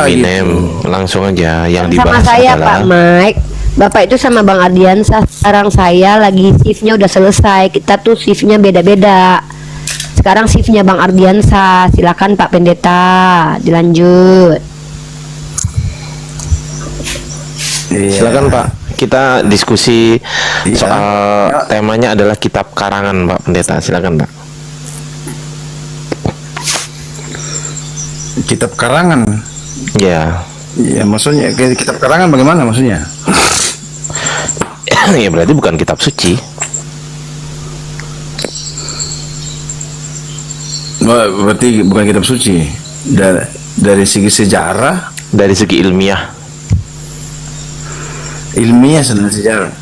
Minem, langsung aja yang Sama dibahas saya adalah Pak Mike. Bapak itu sama Bang Ardiansah. Sekarang saya lagi shiftnya udah selesai. Kita tuh shiftnya beda-beda. Sekarang shiftnya Bang Ardiansah. Silakan Pak Pendeta, dilanjut. silakan Pak. Kita diskusi Iya. soal temanya adalah kitab karangan Pak Pendeta. Silakan Pak. Kitab karangan. Ya, Ya, maksudnya kitab karangan bagaimana maksudnya? ya berarti bukan kitab suci. Berarti bukan kitab suci. Dari segi sejarah, Dari segi ilmiah. ilmiah dan sejarah.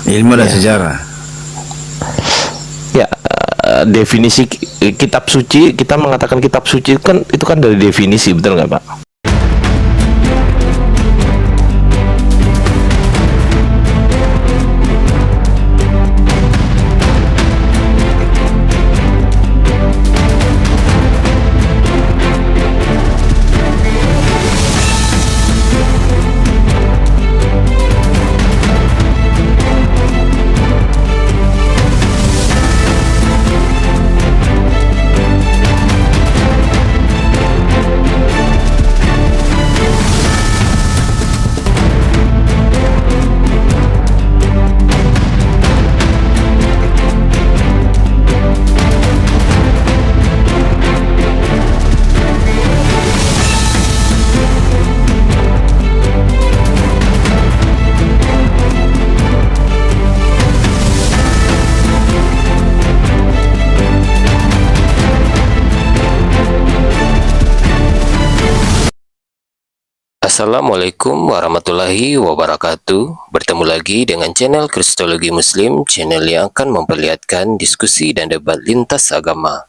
Ilmu dan Iya. sejarah. Ya, definisi kitab suci, kita mengatakan kitab suci kan itu kan dari definisi, betul nggak Pak? Assalamualaikum warahmatullahi wabarakatuh. Bertemu lagi dengan channel Kristologi Muslim, channel yang akan memperlihatkan diskusi dan debat lintas agama.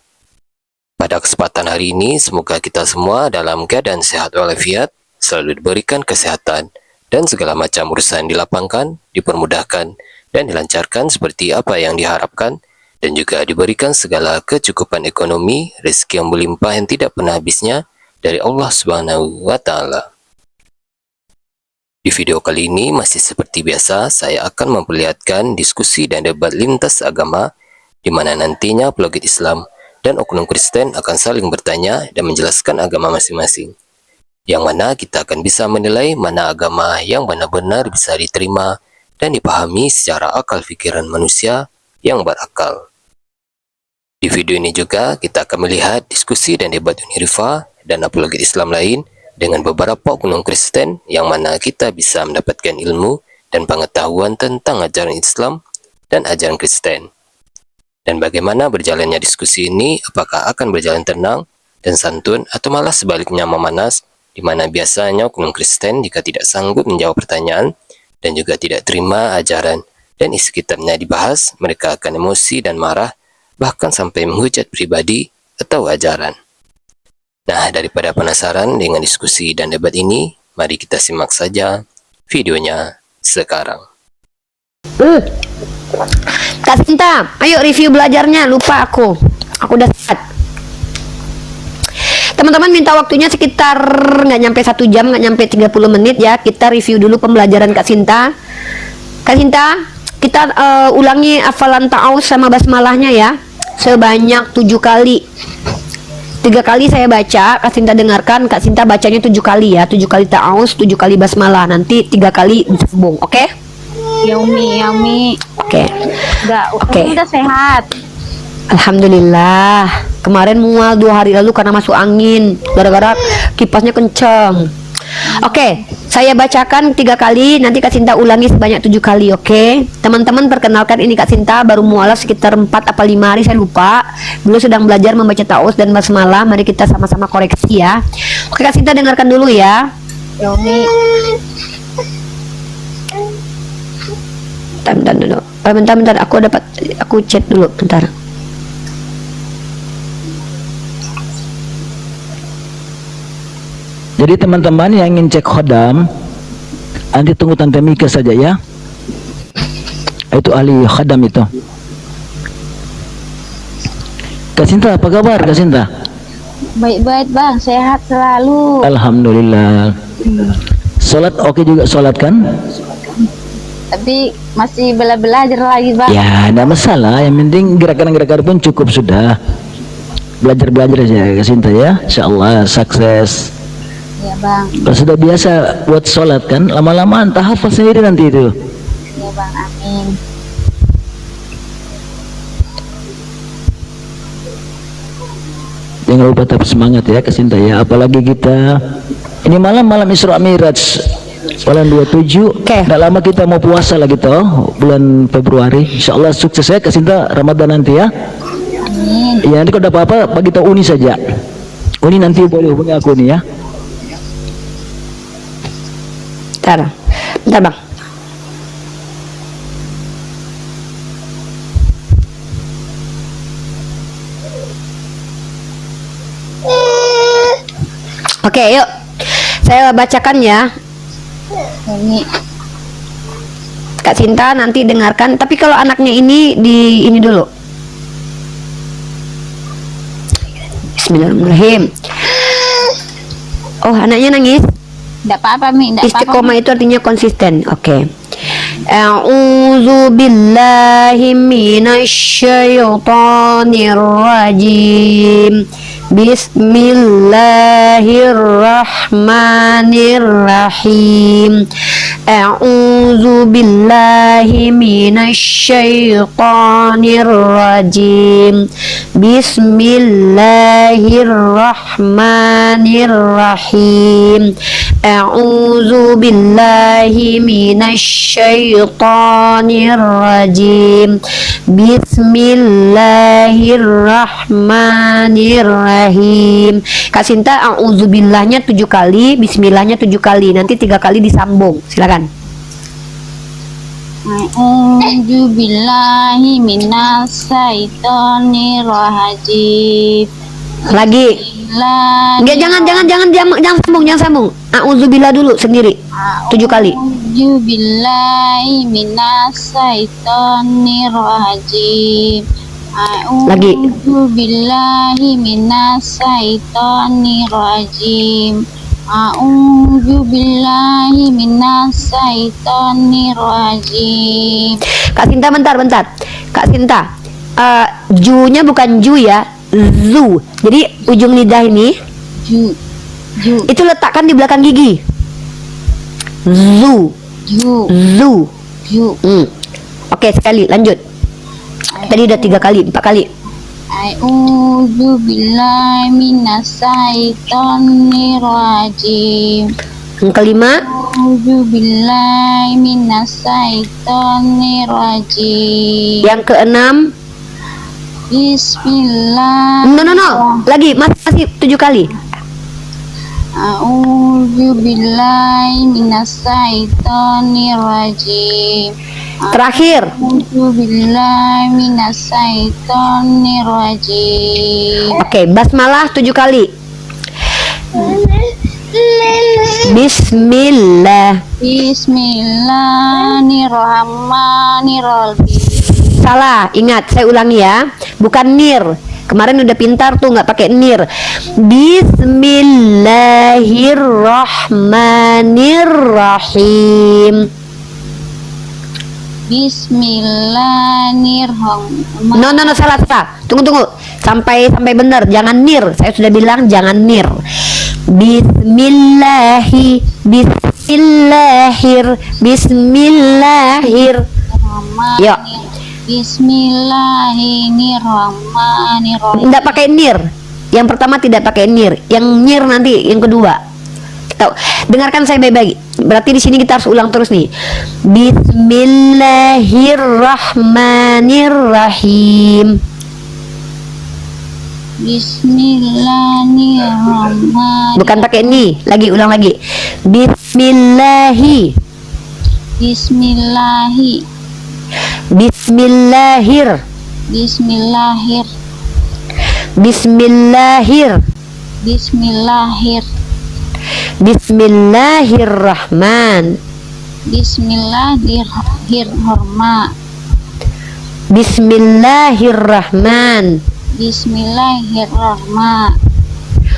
Pada kesempatan hari ini, semoga kita semua dalam keadaan sehat walafiat, selalu diberikan kesehatan, dan segala macam urusan dilapangkan, dipermudahkan, dan dilancarkan seperti apa yang diharapkan, dan juga diberikan segala kecukupan ekonomi, rezeki yang berlimpah yang tidak pernah habisnya dari Allah Subhanahu wa Ta'ala. Di video kali ini masih seperti biasa, saya akan memperlihatkan diskusi dan debat lintas agama di mana nantinya apologet Islam dan oknum Kristen akan saling bertanya dan menjelaskan agama masing-masing. Yang mana kita akan bisa menilai mana agama yang benar-benar bisa diterima dan dipahami secara akal pikiran manusia yang berakal. Di video ini juga kita akan melihat diskusi dan debat Unirifa dan apologet Islam lain dengan beberapa oknum Kristen yang mana kita bisa mendapatkan ilmu dan pengetahuan tentang ajaran Islam dan ajaran Kristen. Dan bagaimana berjalannya diskusi ini, apakah akan berjalan tenang dan santun atau malah sebaliknya memanas, di mana biasanya oknum Kristen jika tidak sanggup menjawab pertanyaan dan juga tidak terima ajaran dan isi kitabnya dibahas, mereka akan emosi dan marah, bahkan sampai menghujat pribadi atau ajaran. Nah, daripada penasaran dengan diskusi dan debat ini, mari kita simak saja videonya sekarang. Kak Sinta, ayo review belajarnya. Lupa aku udah set. Teman-teman minta waktunya sekitar nggak nyampe 1 jam, nggak nyampe 30 menit ya. Kita review dulu pembelajaran Kak Sinta. Kak Sinta, kita ulangi hafalan ta'awuz sama basmalahnya ya, sebanyak 7 kali. 3 kali saya baca, Kak Sinta dengarkan. Kak Sinta bacanya 7 kali ya, 7 kali ta'awuz, 7 kali basmalah. Nanti 3 kali disambung, oke? Yaumi. Oke. Oke. Udah sehat. Alhamdulillah. Kemarin mual 2 hari lalu karena masuk angin, gara-gara kipasnya kenceng. Oke, saya bacakan 3 kali, nanti Kak Sinta ulangi sebanyak 7 kali, oke? Teman-teman perkenalkan, ini Kak Sinta baru mualaf sekitar 4 apa 5 hari, saya lupa. Dulu sedang belajar membaca ta'awuz dan basmalah, mari kita sama-sama koreksi ya. Oke Kak Sinta, dengarkan dulu ya. Yaumi. Bentar dulu. Bentar, aku chat dulu, bentar. Jadi teman-teman yang ingin cek khodam, nanti tunggu Tante Mika saja ya. Itu ahli khodam itu. Kak Sinta, apa kabar Kak Sinta? Baik-baik bang, sehat selalu. Alhamdulillah. Sholat oke juga sholat kan? Tapi masih belajar lagi bang. Ya, tidak masalah. Yang penting gerakan-gerakan pun cukup sudah. Belajar-belajar aja Kasinta ya. Insyaallah sukses. Ya bang. Kalau sudah biasa buat sholat kan, lama-lama entah hafal sendiri nanti itu. Ya bang, amin. Jangan lupa tetap semangat ya Kasinta ya. Apalagi kita ini malam Isra Miraj bulan 27. Oke. Tidak lama kita mau puasa lagi toh, bulan Februari. Insyaallah sukses ya Kasinta Ramadan nanti ya. Amin. Ya nanti kalau ada apa-apa bagi tahu Uni saja. Uni nanti boleh hubungi aku nih ya. Bentar bang. Oke, yuk. Saya bacakan ya. Ini Kak Sinta nanti dengarkan. Tapi kalau anaknya ini dulu. Bismillahirrahmanirrahim. Oh, anaknya nangis. tidak apa-apa Mi, tidak apa-apa. Istiqomah itu artinya konsisten. Oke. A'udzu billahi minasyaitonir rajim. Bismillahirrahmanirrahim. A'udzu billahi minasyaitonir rajim. Bismillahirrahmanirrahim. A'udzu billahi minasyaitonir rajim. Bismillahirrahmanirrahim. Kak Sinta a'udzubillahnya 7 kali, bismillahnya 7 kali. Nanti 3 kali disambung. Silakan. A'udzu billahi minasyaitonir rajim. Lagi. Enggak, jangan sambung. A'udzubillah dulu sendiri. 7 kali. A'udzu billahi minasyaitonir rajim. Lagi. A'udzu billahi minasyaitonir rajim. A'udzu billahi minasyaitonir rajim. Kak Sinta bentar. Kak Sinta, ju-nya bukan ju ya, zu. Jadi ujung lidah ini Ju itu letakkan di belakang gigi. Zu. ju ju. Oke, sekali lanjut. Tadi udah 3 kali, 4 kali. A'udzu billahi minasyaitonir rajim. Yang kelima, A'udzu billahi minasyaitonir rajim. yang keenam. Bismillah. No. Lagi, masih 7 kali. A'udzu billahi minasyaitonir rajim. Terakhir. A'udzu billahi minasyaitonir rajim. Oke, basmalah 7 kali. Bismillah. Bismillahirrahmanirrahim. Salah, ingat, saya ulangi ya. Bukan nir. Kemarin udah pintar tuh nggak pakai nir. Bismillahirrahmanirrahim. Bismillahirrahmanirrahim. No, salah. Tunggu. Sampai benar. Jangan nir. Saya sudah bilang jangan nir. Bismillahir. Yuk. Bismillahirrahmanirrahim. Tidak pakai nir. Yang pertama tidak pakai nir. Yang nir nanti yang kedua. Tahu. Dengarkan saya baik-baik. Berarti di sini kita harus ulang terus nih. Bismillahirrahmanirrahim. Bismillahirrahmanirrahim. Bukan pakai ni. Ulang lagi. Bismillahir. Bismillahir. Bismillahir. Bismillahirrahman. Bismillahirrahman.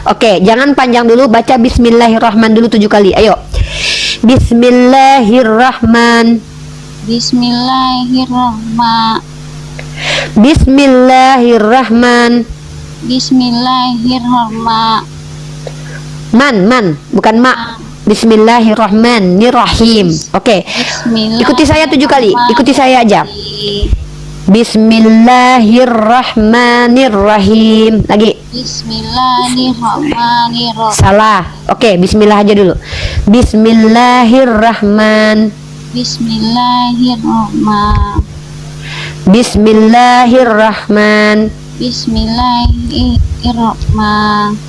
Oke, jangan panjang dulu, baca bismillahirrahmanirrahim dulu 7 kali. Ayo. Bismillahirrahman. Bismillahirrahman. Bismillahirrahman. Bismillahirrahman. Man, bukan ma. Bismillahirrahmanirrahim. Oke. Ikuti saya 7 kali. Ikuti saya aja. Bismillahirrahmanirrahim. Lagi. Bismillahirrahmanirrahim. Salah. Oke, bismillah aja dulu. Bismillahirrahman. Bismillahirrahman. Bismillahirrahman. Bismillahirrahman.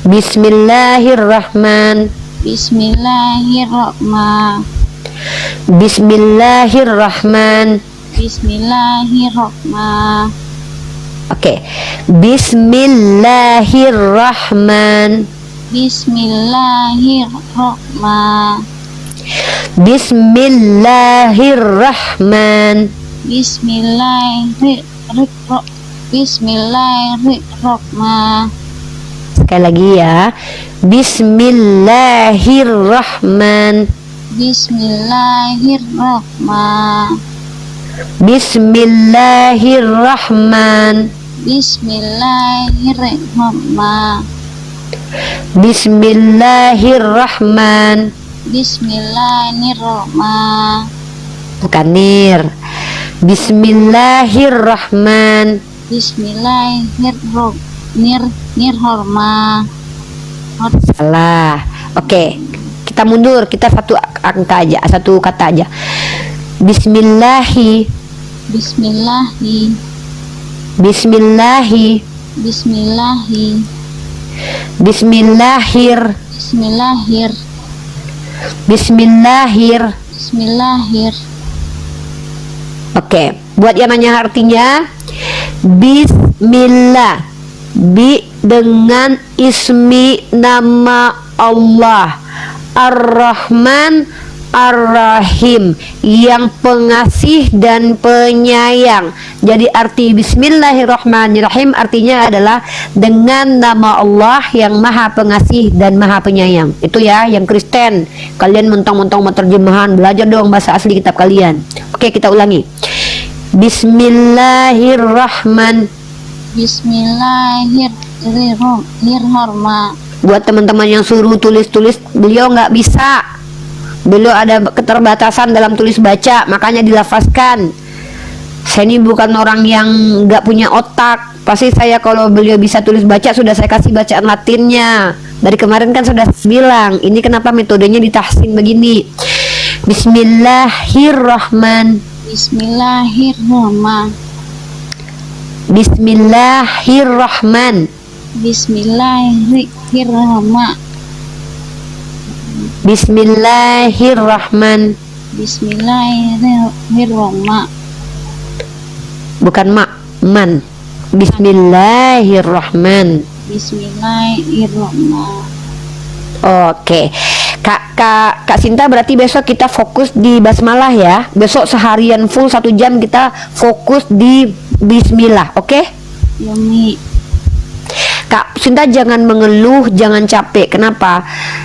Bismillahirrahman. Bismillahirrahman. Bismillahirrahman. Bismillahirrahman. Oke. Bismillahirrahman. Bismillahirrahman. Bismillahirrahman. Bismillahirrahman. Sekali lagi ya. Bismillahirrahman. Bismillahirrahman. Bismillahirrahman. Bismillahirrahman. Bismillahirrahman. Bismillahirrahman. Bukan nir. Bismillahirrahman. Bismillahirrahman. Salah. Oke. Kita mundur. Kita satu angka aja, satu kata aja. Bismillahi. Bismillahi. Bismillahi. Bismillahi. Bismillahir. Bismillahir. Bismillahir. Bismillahir. Oke, buat yang nanya artinya, Bismillah, bi dengan ismi nama Allah, Ar-Rahman, Ar-Rahim, yang pengasih dan penyayang. Jadi arti Bismillahirrahmanirrahim artinya adalah dengan nama Allah yang maha pengasih dan maha penyayang. Itu ya yang Kristen. Kalian mentang-mentang mau terjemahan, belajar dong bahasa asli kitab kalian. Oke, kita ulangi. Bismillahirrahman. Bismillahirrahmanirrahim. Buat teman-teman yang suruh tulis-tulis, beliau nggak bisa. Beliau ada keterbatasan dalam tulis baca, makanya dilafazkan. Saya ini bukan orang yang nggak punya otak. Pasti saya kalau beliau bisa tulis baca sudah saya kasih bacaan Latinnya. Dari kemarin kan sudah bilang, ini kenapa metodenya ditahsin begini. Bismillahirrahman. Bismillahirrahman. Bismillahirrahman. Bismillahirrahman. Bismillahirrahman. Bismillahirrahman. Bukan man. Bismillahirrahman. Bismillahirrahman. Oke. Kak Sinta, berarti besok kita fokus di basmalah ya. Besok seharian full 1 jam kita fokus di bismillah, oke? Yumi. Kak Sinta jangan mengeluh, jangan capek. Kenapa?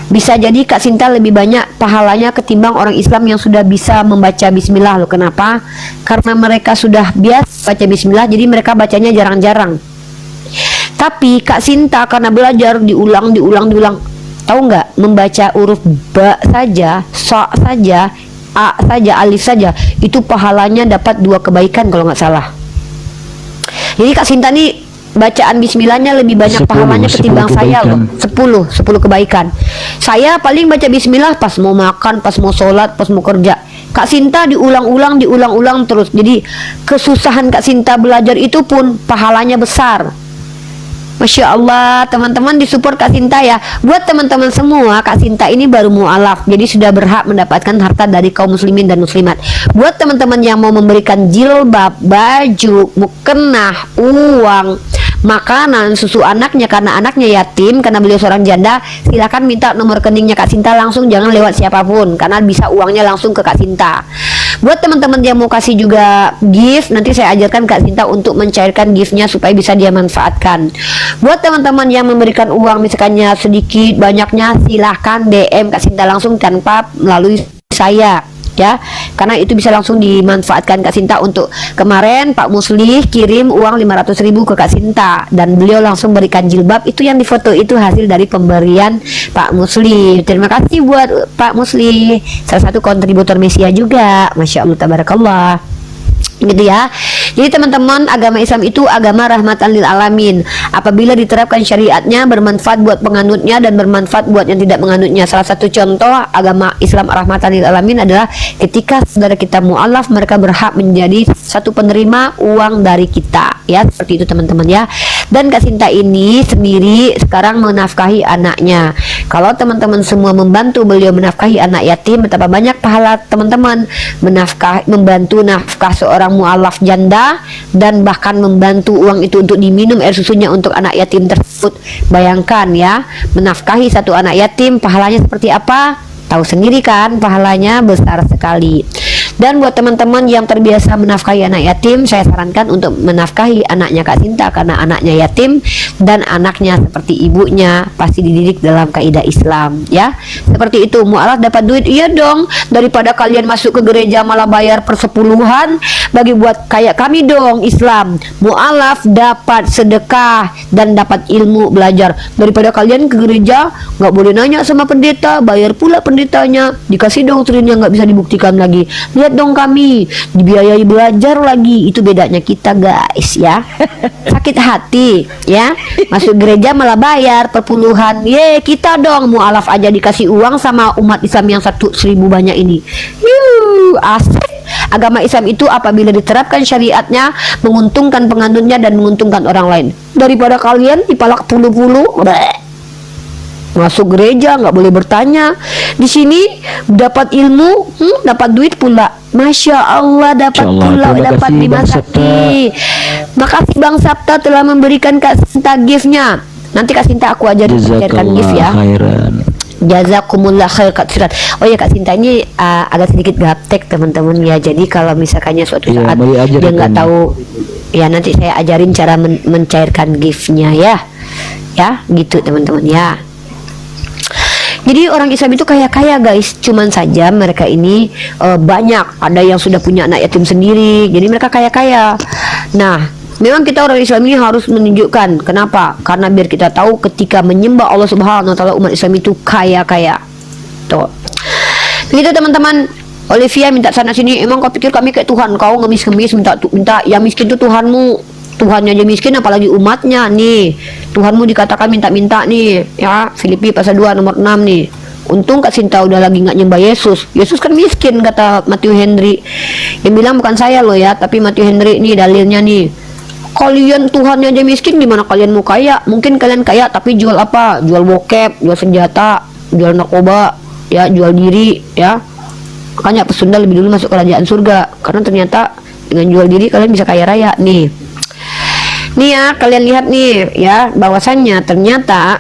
Bisa jadi Kak Sinta lebih banyak pahalanya ketimbang orang Islam yang sudah bisa membaca bismillah loh. Kenapa? Karena mereka sudah biasa baca bismillah, jadi mereka bacanya jarang-jarang. Tapi Kak Sinta karena belajar diulang. Tahu nggak, membaca huruf ba saja, so saja, a saja, alif saja, itu pahalanya dapat 2 kebaikan kalau nggak salah. Jadi Kak Sinta nih bacaan bismillahnya lebih banyak 10 pahalanya ketimbang saya loh. 10 kebaikan. Saya paling baca bismillah pas mau makan, pas mau sholat, pas mau kerja. Kak Sinta diulang-ulang terus. Jadi kesusahan Kak Sinta belajar itu pun pahalanya besar. Masya Allah, teman-teman disupport Kak Sinta ya. Buat teman-teman semua, Kak Sinta ini baru mu'alaf, jadi sudah berhak mendapatkan harta dari kaum muslimin dan muslimat. Buat teman-teman yang mau memberikan jilbab, baju, mukena, uang, makanan, susu anaknya karena anaknya yatim, karena beliau seorang janda, silakan minta nomor rekeningnya Kak Sinta langsung, jangan lewat siapapun, karena bisa uangnya langsung ke Kak Sinta. Buat teman-teman yang mau kasih juga gift, nanti saya ajarkan Kak Sinta untuk mencairkan giftnya supaya bisa dia manfaatkan. Buat teman-teman yang memberikan uang misalkannya sedikit banyaknya, silahkan DM Kak Sinta langsung tanpa melalui saya ya, karena itu bisa langsung dimanfaatkan Kak Sinta. Untuk kemarin Pak Muslih kirim uang 500.000 ke Kak Sinta dan beliau langsung berikan jilbab, itu yang difoto itu hasil dari pemberian Pak Muslih. Terima kasih buat Pak Muslih, salah satu kontributor Mesia juga, Masya Allah tabarakallah, gitu ya. Jadi teman-teman, agama Islam itu agama rahmatan lil alamin. Apabila diterapkan syariatnya bermanfaat buat penganutnya dan bermanfaat buat yang tidak menganutnya. Salah satu contoh agama Islam rahmatan lil alamin adalah ketika saudara kita mu'alaf, mereka berhak menjadi satu penerima uang dari kita ya, seperti itu teman-teman ya. Dan Kak Sinta ini sendiri sekarang menafkahi anaknya. Kalau teman-teman semua membantu beliau menafkahi anak yatim, betapa banyak pahala teman-teman membantu nafkah seorang mu'alaf janda, dan bahkan membantu uang itu untuk diminum air susunya untuk anak yatim tersebut. Bayangkan ya, menafkahi satu anak yatim pahalanya seperti apa? Tahu sendiri kan, pahalanya besar sekali. Dan buat teman-teman yang terbiasa menafkahi anak yatim, saya sarankan untuk menafkahi anaknya Kak Sinta, karena anaknya yatim dan anaknya seperti ibunya pasti dididik dalam kaidah Islam ya. Seperti itu. Mu'alaf dapat duit, iya dong, daripada kalian masuk ke gereja malah bayar persepuluhan, bagi buat kayak kami dong Islam. Mu'alaf dapat sedekah dan dapat ilmu belajar, daripada kalian ke gereja nggak boleh nanya sama pendeta, bayar pula pendetanya, dikasih doktrinnya nggak bisa dibuktikan lagi. Lihat dong, kami dibiayai belajar lagi. Itu bedanya kita guys ya. Sakit hati ya, masuk gereja malah bayar perpuluhan. Ye, kita dong mu'alaf aja dikasih uang sama umat Islam yang 1.000 banyak ini. Asik. Agama Islam itu apabila diterapkan syariatnya menguntungkan penganutnya dan menguntungkan orang lain. Daripada kalian dipalak puluh-puluh, masuk gereja nggak boleh bertanya, di sini dapat ilmu, dapat duit pula. Masya Allah, dapat pula, dapat dimasaki. Makasih Bang Sabta telah memberikan Kak Sinta giftnya. Nanti Kak Sinta aku ajarin mencairkan gift ya. Jazakumullah khair Kak Sirat. Oh ya Kak Sinta ini agak sedikit gaptek teman-teman ya. Jadi kalau misalkannya suatu saat dia nggak tahu ya, nanti saya ajarin cara mencairkan giftnya ya. Ya gitu teman-teman ya. Jadi orang Islam itu kaya-kaya guys, cuman saja mereka ini banyak, ada yang sudah punya anak yatim sendiri, jadi mereka kaya-kaya. Nah, memang kita orang Islam ini harus menunjukkan, kenapa? Karena biar kita tahu ketika menyembah Allah Subhanahu wa taala, umat Islam itu kaya-kaya. Tuh. Begitu teman-teman. Olivia minta sana sini, emang kau pikir kami kayak Tuhan? Kau ngemis-ngemis minta yang miskin itu Tuhanmu. Tuhannya aja miskin apalagi umatnya nih. Tuhanmu dikatakan minta-minta nih ya. Filipi pasal 2 nomor 6 nih. Untung Kak Sinta udah lagi nggak nyembah Yesus. Yesus kan miskin kata Matthew Henry. Yang bilang bukan saya loh ya, tapi Matthew Henry nih dalilnya nih. Kalian Tuhannya aja miskin, gimana kalian mau kaya? Mungkin kalian kaya tapi jual apa? Jual bokep, jual senjata, jual narkoba, ya, jual diri ya. Makanya pesunda lebih dulu masuk kerajaan surga, karena ternyata dengan jual diri kalian bisa kaya raya nih. Nih ya, kalian lihat nih ya, bahwasannya ternyata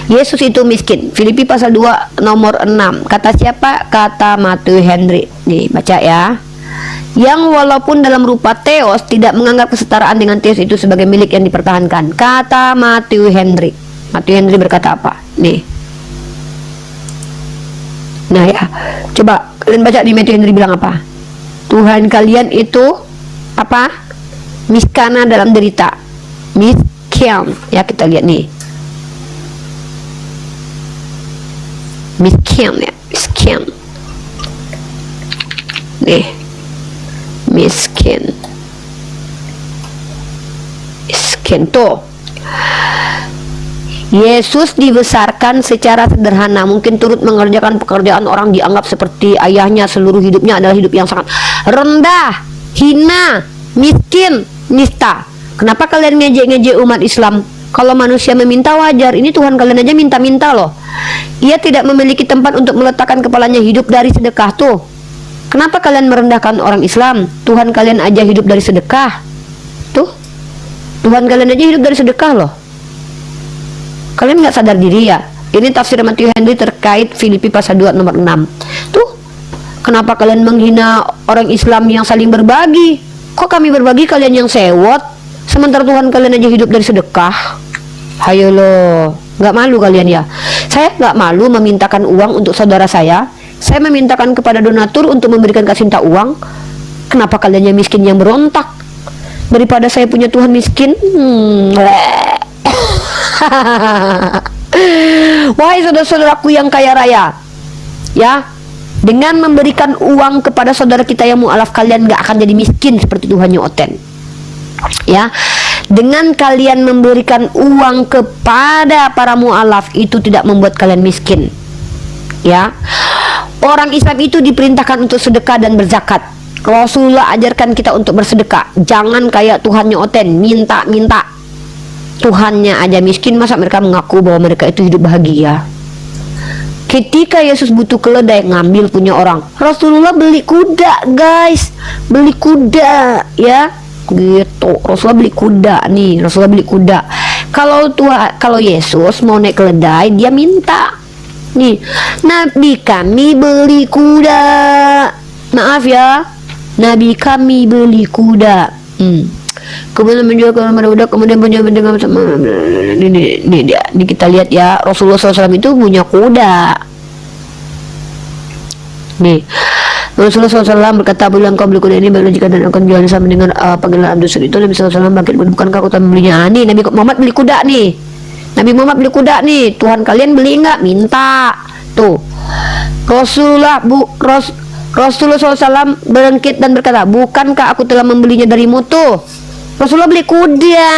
Yesus itu miskin. Filipi pasal 2 nomor 6. Kata siapa? Kata Matthew Henry. Nih, baca ya. Yang walaupun dalam rupa theos tidak menganggap kesetaraan dengan theos itu sebagai milik yang dipertahankan. Kata Matthew Henry. Matthew Henry berkata apa? Nih. Nah ya, coba kalian baca di Matthew Henry bilang apa? Tuhan kalian itu apa? Miskana dalam derita, miskin ya, kita lihat nih, miskin ya, miskin nih, miskin tuh. Yesus dibesarkan secara sederhana, mungkin turut mengerjakan pekerjaan orang dianggap seperti ayahnya. Seluruh hidupnya adalah hidup yang sangat rendah, hina, miskin, nista. Kenapa kalian ngejek-ngejek umat Islam? Kalau manusia meminta wajar, ini Tuhan kalian aja minta-minta loh. Ia tidak memiliki tempat untuk meletakkan kepalanya, hidup dari sedekah tuh. Kenapa kalian merendahkan orang Islam? Tuhan kalian aja hidup dari sedekah. Tuh, Tuhan kalian aja hidup dari sedekah loh. Kalian nggak sadar diri ya? Ini tafsir Matthew Henry terkait Filipi pasal 2 nomor 6. Tuh, Kenapa kalian menghina orang Islam yang saling berbagi? Kok kami berbagi, kalian yang sewot? Sementara Tuhan kalian aja hidup dari sedekah. Hayo lo, nggak malu kalian ya? Saya nggak malu memintakan uang untuk saudara saya. Saya memintakan kepada donatur untuk memberikan Kak Sinta uang. Kenapa kalian yang miskin yang berontak? Daripada saya punya Tuhan miskin. Wahai saudara-saudaraku yang kaya raya, ya, dengan memberikan uang kepada saudara kita yang mu'alaf, kalian gak akan jadi miskin seperti Tuhannya Oten. Ya, dengan kalian memberikan uang kepada para mu'alaf, itu tidak membuat kalian miskin. Ya, orang Islam itu diperintahkan untuk sedekah dan berzakat. Rasulullah ajarkan kita untuk bersedekah. Jangan kayak Tuhannya Oten, minta-minta. Tuhannya aja miskin, masa mereka mengaku bahwa mereka itu hidup bahagia? Ketika Yesus butuh keledai, ngambil punya orang. Rasulullah beli kuda, guys, beli kuda, ya, gitu. Rasulullah beli kuda nih, Rasulullah beli kuda. Kalau Yesus mau naik keledai, dia minta. Nih, Nabi kami beli kuda. Maaf ya, Nabi kami beli kuda. Kemudian menjual kepada budak, kemudian punya dengan sama ini kita lihat ya, Rasulullah SAW itu punya kuda. Nih, Rasulullah SAW berkata, bila engkau beli kuda ini, baiklah jika dan akan jual sama dengan panggilan Abdul Sud itu. Nabi SAW bangkit, bukankah aku tak membelinya? Nih, Nabi Muhammad beli kuda nih. Nabi Muhammad beli kuda nih. Tuhan kalian beli nggak? Minta. Tuh, Rasulullah SAW bangkit dan berkata, bukankah aku telah membelinya darimu? Tuh, Rasulullah beli kuda.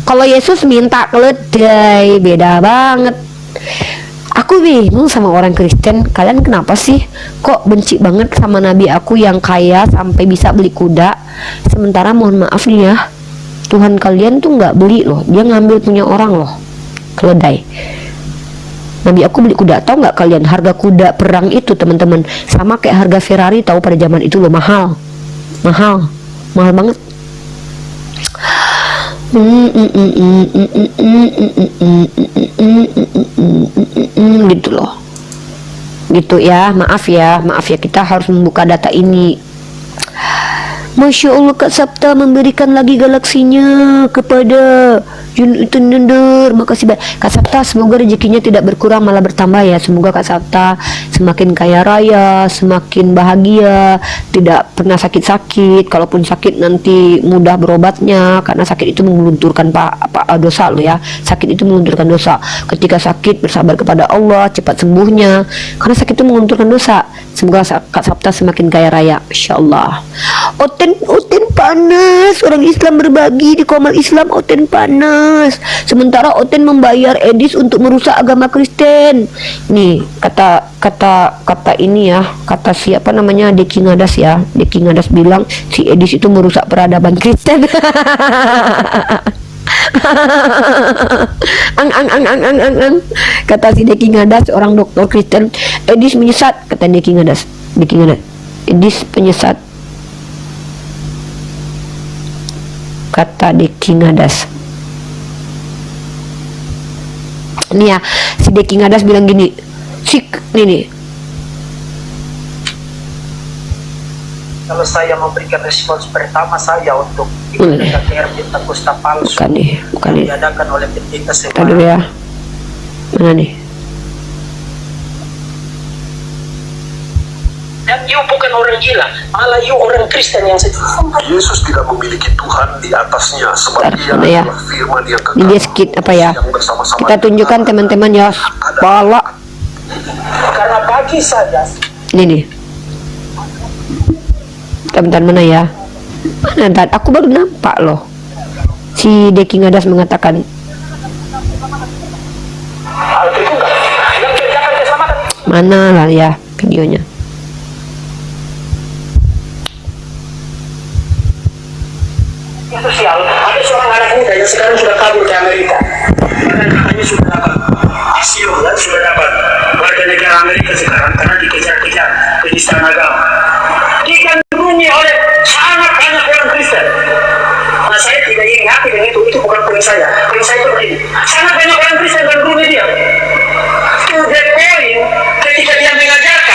Kalau Yesus minta keledai, beda banget. Aku bingung sama orang Kristen. Kalian kenapa sih kok benci banget sama Nabi aku yang kaya sampai bisa beli kuda? Sementara mohon maaf nih ya, Tuhan kalian tuh nggak beli loh, dia ngambil punya orang loh, keledai. Nabi aku beli kuda. Tahu nggak kalian harga kuda perang itu, teman-teman, sama kayak harga Ferrari tahu pada zaman itu loh, mahal banget. Gitu loh, gitu ya. Maaf ya, kita harus membuka data ini. Masya Allah, Kak Sabta memberikan lagi galaksinya kepada Jundunder. Makasih banyak Kak Sabta, semoga rezekinya tidak berkurang malah bertambah ya. Semoga Kak Sabta semakin kaya raya, semakin bahagia, tidak pernah sakit-sakit. Kalaupun sakit nanti mudah berobatnya, karena sakit itu mengelunturkan dosa lo ya. Sakit itu mengelunturkan dosa. Ketika sakit bersabar kepada Allah, cepat sembuhnya, karena sakit itu mengelunturkan dosa. Semoga Kak Sabta semakin kaya raya, insyaallah. Oten panas, orang Islam berbagi di Komal Islam, Oten panas. Sementara Oten membayar Edis untuk merusak agama Kristen. Nih, kata ini ya, kata siapa namanya, Deki Ngadas ya. Deki Ngadas bilang si Edis itu merusak peradaban Kristen. Kata si Deki Ngadas, orang dokter Kristen, Edis menyesat, kata Deki Ngadas. Edis penyesat, kata Deki Ngadas. Nih ya, si Deki Ngadas bilang gini, nih. Kalau saya memberikan respons pertama saya untuk KKR Bintang Kusta palsu bukan nih. diadakan oleh pendeta Tadi Sewa. ya, mana nih? Dan you bukan orang gila, malah you orang Kristen yang Yesus tidak memiliki Tuhan di atasnya, sebab Dia ya. adalah firman yang kekal. Ini dia skit apa ya? Yang bersama-sama Kita tunjukkan teman-teman ya, pala. karena bagi saya Ini nih. Bentar, mana ya? Mana ntar? Aku baru nampak loh. Si Deki Ngadas mengatakan, hal itu enggak yang kerjakan keselamatan mana lah ya videonya? sosial. Ada seorang anak muda yang sekarang sudah kabur ke Amerika. Bahkan katanya sudah dapat hasil dan sudah dapat warga negara Amerika sekarang karena dikejar-kejar penistaan agama. Digandrungi oleh sangat banyak orang Kristen. Nah, saya tidak ingin hati dengan itu bukan poin saya. Poin saya itu begini, sangat banyak orang Kristen gandrungi dia. To the point, ketika dia mengajarkan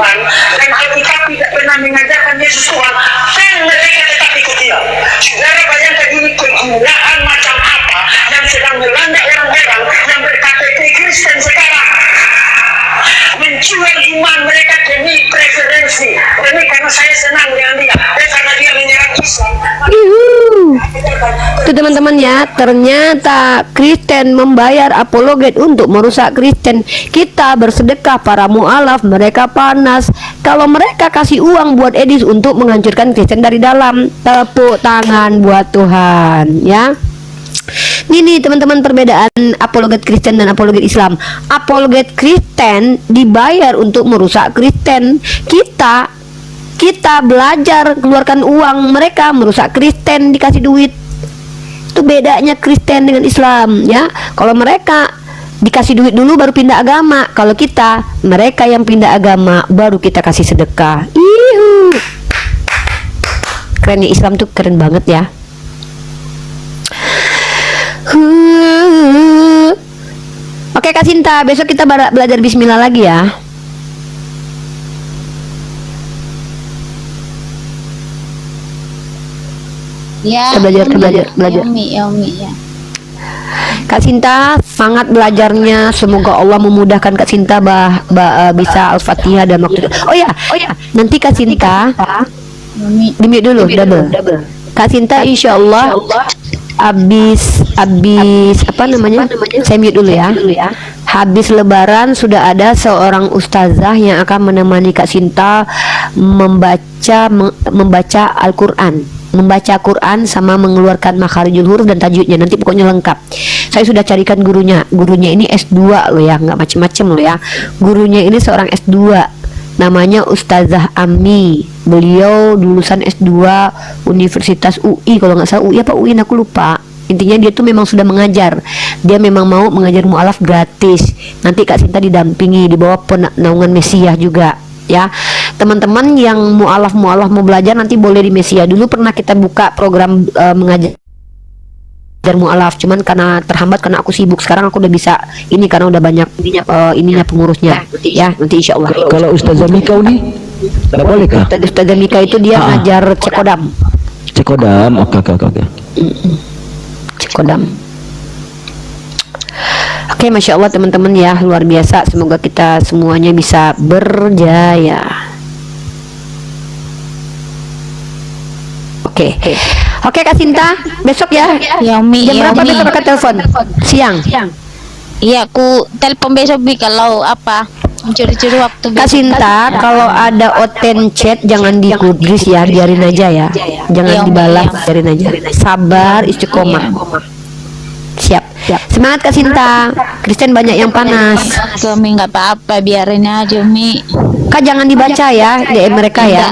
Tuhan dan Alkitab tidak pernah mengajarkan Yesus Tuhan, dan mereka tetap ikut dia. Saudara bayangkan ini kegunaan macam apa yang sedang melanda orang-orang yang berKTP Kristen sekarang, menjual iman mereka demi preferensi, demi karena saya senang dengan dia, karena dia menyerang Islam. Itu teman-teman ya, ternyata Kristen membayar apologet untuk merusak Kristen. Kita bersedekah, para mualaf mereka panas. Kalau mereka kasih uang buat Edis untuk menghancurkan Kristen dari dalam, tepuk tangan buat Tuhan ya. Ini teman-teman perbedaan apologet Kristen dan apologet Islam. Apologet Kristen dibayar untuk merusak Kristen. Kita belajar keluarkan uang, mereka merusak Kristen dikasih duit. Itu bedanya Kristen dengan Islam ya. Kalau mereka dikasih duit dulu baru pindah agama. Kalau kita, mereka yang pindah agama baru kita kasih sedekah. Ihu. Keren ya, Islam tuh keren banget ya. Oke Kak Sinta, besok kita belajar bismillah lagi ya. Ya, Kita belajar. Ya, Umi, ya. Kak Sinta, semangat belajarnya. Semoga Allah memudahkan Kak Sinta bisa Al-Fatihah dan waktu. Oh ya, nanti Kak Sinta Umi. di-mute dulu, double. Kak Sinta insya Allah habis apa namanya? Saya mute dulu ya. Habis Lebaran sudah ada seorang ustazah yang akan menemani Kak Sinta membaca Al-Quran, membaca Quran sama mengeluarkan makharijul huruf dan tajwidnya. Nanti pokoknya lengkap. Saya sudah carikan gurunya ini S2 loh ya, nggak macem-macem loh ya. Gurunya ini seorang S2, namanya Ustazah Ami. Beliau lulusan S2 Universitas UI, kalau nggak salah UI apa UIN aku lupa. Intinya dia tuh memang sudah mengajar. Dia memang mau mengajar mualaf gratis. Nanti Kak Sinta didampingi di bawah naungan Mesiah juga ya. Teman-teman yang mualaf mau belajar nanti boleh di Mesiah. Dulu pernah kita buka program mengajar mualaf, cuman karena terhambat karena aku sibuk. Sekarang aku udah bisa ini karena udah banyak ininya pengurusnya ya. Nanti insya Allah. Kalau Ustazah Mika nih, tidak boleh kah? Ustazah Mika itu dia ngajar Cekodam. Oke. Cekodam. Oke, Masya Allah teman-teman ya, luar biasa. Semoga kita semuanya bisa berjaya. Oke Kak Sinta, besok ya. Ya, Umi. Jam berapa besok akan telepon? Siang. Iya, aku telepon besok Bi kalau apa? Mencuri-curi waktu. Kak Sinta, kalau ada oten chat jangan digubris ya, biarin aja ya. Jangan dibalas, biarin aja. Sabar, istiqomah. Siap. Semangat Kak Sinta. Kristen banyak yang panas. Umi nggak apa-apa, biarin aja Umi. Kak jangan dibaca ya DM mereka ya.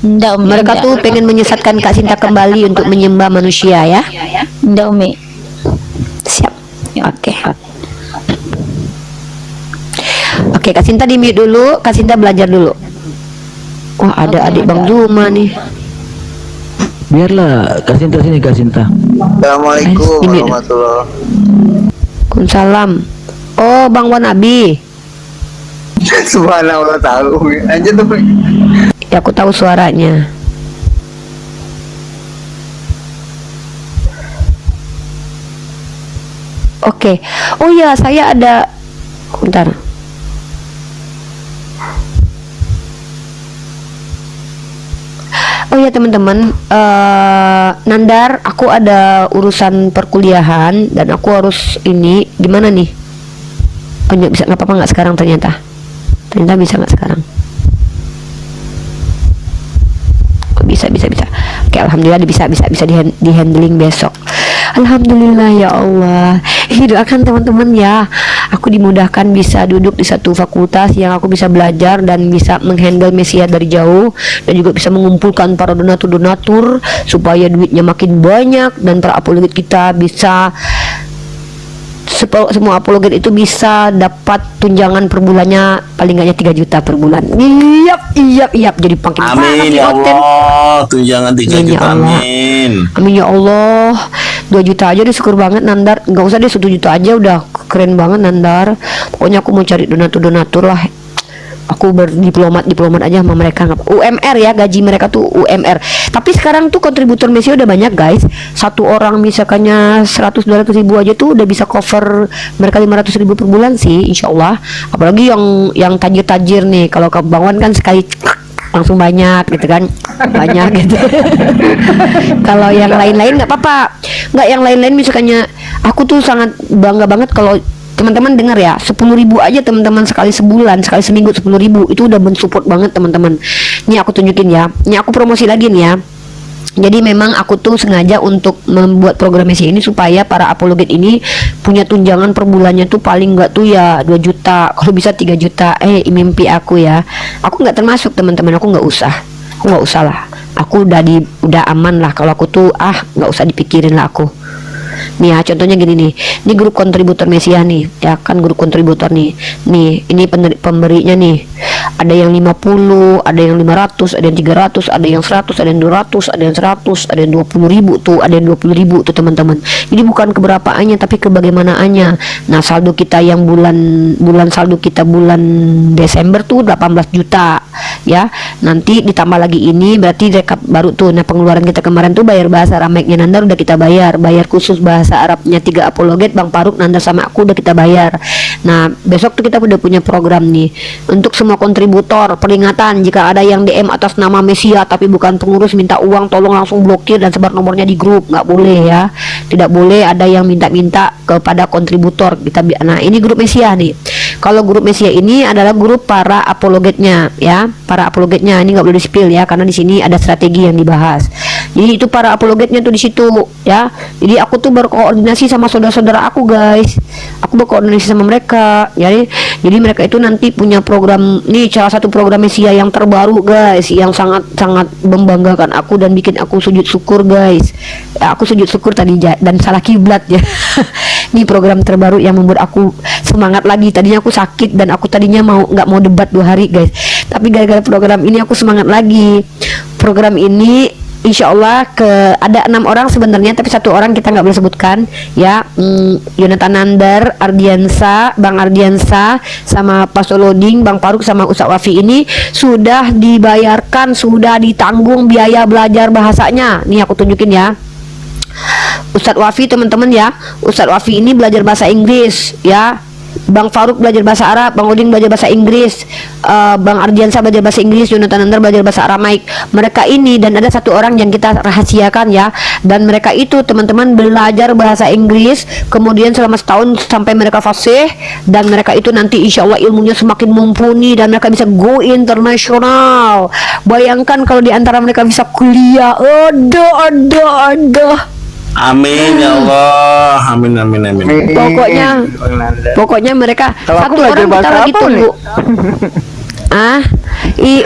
Nggak, Umi. Mereka tuh pengen menyesatkan Kak Sinta kembali untuk menyembah manusia ya. Nggak, Umi. Siap. Oke, Kak Sinta di-mute dulu. Kak Sinta belajar dulu. Wah, ada adik Bang Juma nih. Biarlah Kak Sinta sini, Kak Sinta. Assalamualaikum Ini. warahmatullahi. Waalaikumsalam. Oh, Bang Wanabi. Subhanallah tahu. Lanjut tuh. Ya, aku tahu suaranya. Oke. Oh ya, saya ada. Bentar. Oh ya teman-teman, Nandar, aku ada urusan perkuliahan dan aku harus ini gimana nih? Oh, bisa nggak apa-apa nggak sekarang ternyata bisa nggak sekarang? Oh, bisa. Oke, alhamdulillah bisa di handling besok. Alhamdulillah ya Allah. Doakan teman-teman ya. Aku dimudahkan bisa duduk di satu fakultas yang aku bisa belajar dan bisa menghandle Mesiah dari jauh, dan juga bisa mengumpulkan para donatur supaya duitnya makin banyak dan para apologet kita bisa semua apologet itu bisa dapat tunjangan per bulannya paling enggaknya 3 juta per bulan. Iyap. Jadi makin Amin ya Allah. Tunjangan 3 Amin ya juta. Allah. Amin ya Allah. 2 juta aja deh, syukur banget Nandar. Nggak usah deh 1 juta aja udah keren banget Nandar. Pokoknya aku mau cari donatur lah. aku berdiplomat aja sama mereka. UMR ya, gaji mereka tuh UMR. Tapi sekarang tuh kontributor Mesia udah banyak guys. Satu orang misalkannya 100-200 ribu aja tuh udah bisa cover mereka 500 ribu per bulan sih, insya Allah. Apalagi yang tajir-tajir nih, kalau ke Bang Wan kan sekali langsung banyak gitu kan, banyak gitu. Kalau yang lain-lain nggak apa-apa, nggak yang lain-lain misalkannya aku tuh sangat bangga banget kalau teman-teman dengar ya, 10 ribu aja teman-teman sekali sebulan, sekali seminggu 10 ribu itu udah mensupport banget teman-teman. Ini aku tunjukin ya, ini aku promosi lagi nih ya. Jadi memang aku tuh sengaja untuk membuat program Mesia ini supaya para apologet ini punya tunjangan per bulannya tuh paling nggak tuh ya 2 juta, kalau bisa 3 juta. Mimpi aku ya. Aku nggak termasuk teman-teman, aku nggak usah lah. Aku udah aman lah kalau aku tuh nggak usah dipikirin lah aku. Nih ya, contohnya gini nih. Ini grup kontributor Mesia nih, ya kan grup kontributor nih. Nih, ini pemberinya nih. Ada yang 50, ada yang 500, ada yang 300, ada yang 100, ada yang 200, ada yang 100, ada yang 20 ribu tuh, ada yang 20 ribu tuh teman-teman. Jadi bukan keberapaannya tapi kebagaimanaannya. Nah, saldo kita yang bulan saldo kita bulan Desember tuh 18 juta ya. Nanti ditambah lagi ini berarti rekap baru tuh. Nah, pengeluaran kita kemarin tuh bayar bahasa Arameknya Nandar udah kita bayar khusus bahasa Arabnya 3 apologet Bang Faruk, Nandar sama aku udah kita bayar. Nah, besok tuh kita udah punya program nih untuk semua kontributor. Peringatan, jika ada yang DM atas nama Mesia tapi bukan pengurus minta uang, tolong langsung blokir dan sebar nomornya di grup. Nggak boleh ya, tidak boleh ada yang minta-minta kepada kontributor kita. Nah, ini grup Mesia nih. Kalau grup Mesia ini adalah grup para apologetnya ya, para apologetnya ini nggak boleh di-spill ya, karena di sini ada strategi yang dibahas. Jadi itu para apologetnya tuh di situ ya. Jadi aku tuh berkoordinasi sama saudara-saudara aku guys. Aku berkoordinasi sama mereka. Jadi mereka itu nanti punya program nih, salah satu program Mesia yang terbaru guys, yang sangat membanggakan aku dan bikin aku sujud syukur guys. Ya, aku sujud syukur tadi dan salah kiblat ya. Ini program terbaru yang membuat aku semangat lagi. Tadinya aku sakit dan aku tadinya nggak mau debat 2 hari guys. Tapi gara-gara program ini aku semangat lagi. Program ini insya Allah ada 6 orang sebenarnya, tapi 1 orang kita nggak boleh sebutkan ya. Yonatan Nandar, Bang Ardiansa, sama Pak Soloding, Bang Faruk sama Ustaz Wafi ini sudah dibayarkan, sudah ditanggung biaya belajar bahasanya. Nih aku tunjukin ya. Ustadz Wafi teman-teman ya, Ustadz Wafi ini belajar bahasa Inggris ya. Bang Faruk belajar bahasa Arab, Bang Oding belajar bahasa Inggris, Bang Ardiansa belajar bahasa Inggris, Yonatan Nandar belajar bahasa Aramaik. Mereka ini dan ada 1 orang yang kita rahasiakan ya. Dan mereka itu teman-teman belajar bahasa Inggris, kemudian selama setahun sampai mereka fasih, dan mereka itu nanti insya Allah ilmunya semakin mumpuni dan mereka bisa go internasional. Bayangkan kalau di antara mereka bisa kuliah. Aduh. Amin ya Allah. Amin. Pokoknya mereka Kalau aku 1 belajar orang kita bahasa lagi apa tunggu.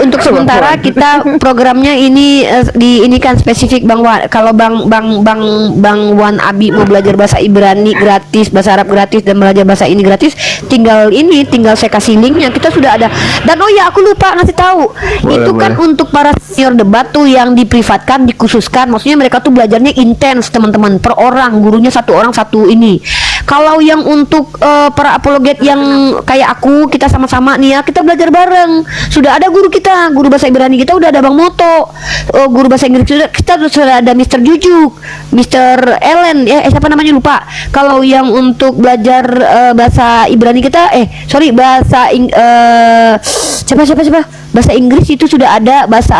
Untuk sementara kita programnya ini diinikan spesifik Bang Wan. Kalau Bang Wan Abi mau belajar bahasa Ibrani gratis, bahasa Arab gratis, dan belajar bahasa ini gratis, tinggal saya kasih linknya. Kita sudah ada. Dan aku lupa ngasih tahu. Itu kan untuk para senior debat tuh yang diprivatkan, dikhususkan. Maksudnya mereka tuh belajarnya intens teman-teman, per orang, gurunya 1 orang 1 ini. Kalau yang untuk para apologet yang kayak aku, kita sama-sama nih ya, kita belajar bareng. Sudah ada guru kita, guru bahasa Ibrani kita udah ada Bang Moto. Guru bahasa Inggris kita sudah ada Mr. Jujuk, Mr. Ellen siapa namanya lupa. Kalau yang untuk belajar bahasa Ibrani kita bahasa Inggris itu sudah ada, bahasa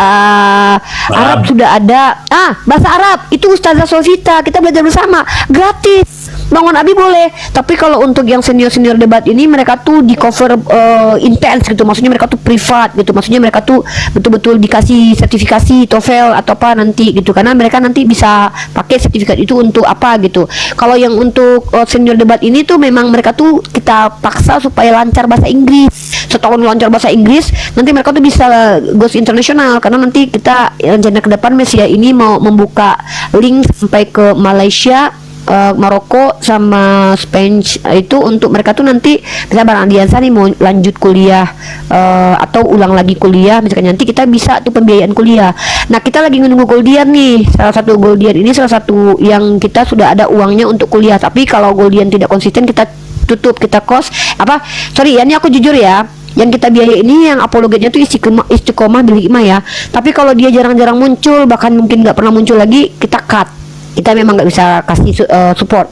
Arab sudah ada. Bahasa Arab itu Ustazah Sofita, kita belajar bersama gratis. Bangun Abi boleh, tapi kalau untuk yang senior debat ini mereka tuh di cover intens gitu, maksudnya mereka tuh privat gitu, maksudnya mereka tuh betul-betul dikasih sertifikasi TOEFL atau apa nanti gitu, karena mereka nanti bisa pakai sertifikat itu untuk apa gitu. Kalau yang untuk senior debat ini tuh memang mereka tuh kita paksa supaya lancar bahasa Inggris. Setahun lancar bahasa Inggris, nanti mereka tuh bisa goes internasional, karena nanti kita rencana ke depan Mesia ini mau membuka link sampai ke Malaysia, Maroko sama Spain itu untuk mereka tuh nanti bisa Bang Andiansa nih mau lanjut kuliah atau ulang lagi kuliah, misalkan nanti kita bisa tuh pembiayaan kuliah. Nah, kita lagi menunggu Goldian nih. Salah satu Goldian ini salah satu yang kita sudah ada uangnya untuk kuliah. Tapi kalau Goldian tidak konsisten kita tutup, kita ini aku jujur ya. yang kita biaya ini yang apologetnya tuh istiqomah bil hikmah ya. Tapi kalau dia jarang-jarang muncul, bahkan mungkin nggak pernah muncul lagi, kita cut. Kita memang nggak bisa kasih support.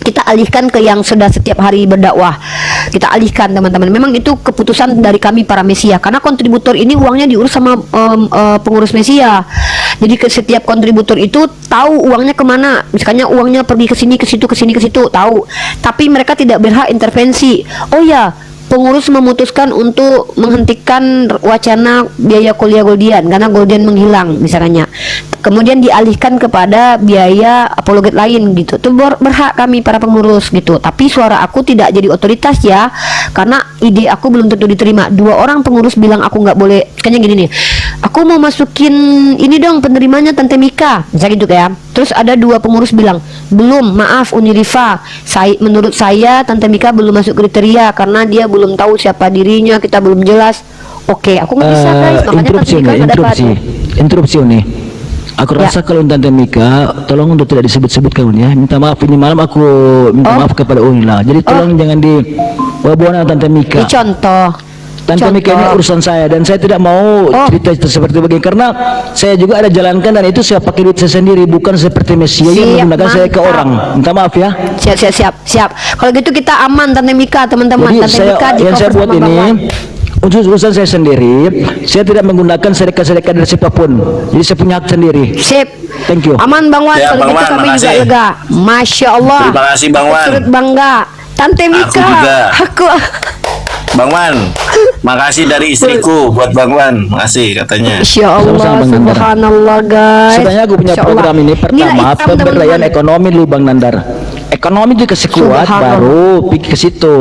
Kita alihkan ke yang sudah setiap hari berdakwah. Kita alihkan teman-teman. Memang itu keputusan dari kami para Mesia. Karena kontributor ini uangnya diurus sama pengurus Mesia. Jadi ke setiap kontributor itu tahu uangnya kemana. Misalnya uangnya pergi ke sini, ke situ, ke sini, ke situ, tahu. Tapi mereka tidak berhak intervensi. Oh ya, pengurus memutuskan untuk menghentikan wacana biaya kuliah Goldian karena Goldian menghilang misalnya. Kemudian dialihkan kepada biaya apologet lain gitu. Itu berhak kami para pengurus gitu. Tapi suara aku tidak jadi otoritas ya, karena ide aku belum tentu diterima. 2 orang pengurus bilang aku nggak boleh. Kayaknya gini nih, aku mau masukin ini dong penerimanya Tante Mika, misalnya gitu kayak. Terus ada 2 pengurus bilang belum, maaf Unirifa, menurut saya Tante Mika belum masuk kriteria karena dia belum tahu siapa dirinya, kita belum jelas. Oke, aku nggak bisa guys, makanya Tante Mika nggak dapat. Interupsi nih. Aku rasa kalau Tante Mika, tolong untuk tidak disebut-sebut kamu ya. Minta maaf ini malam aku minta maaf kepada Unila. Jadi tolong jangan dibawa-bawa Tante Mika. Ini contoh. Tante Mika ini urusan saya dan saya tidak mau cerita seperti begini karena saya juga ada jalankan dan itu saya pakai duit saya sendiri, bukan seperti Mesia yang menggunakan saya ke orang. Minta maaf ya. Siap. Kalau gitu kita aman Tante Mika, teman-teman. Jadi Tante Mika yang saya buat ini urusan saya sendiri, saya tidak menggunakan sedekah-sedekah dari siapapun. Jadi saya punya hak sendiri. Sip. Thank you. Aman Bang Wan, Ya, kalau Bang gitu Wan, kami juga makasih. lega. Masya Allah. Terima kasih, Bang Wan. Turut bangga. Tante Mika. juga. Aku. Bang Wan, makasih dari istriku buat Bang Wan. Makasih katanya. Masya Allah, Sama-sama, Bang Nandar. subhanallah guys. Sebenarnya aku punya Masya Allah. program ini pertama Nilai hitam, pemberdayaan teman-teman. ekonomi dulu Bang Nandar. Ekonomi dikasih kuat Subhanallah. baru pergi ke situ.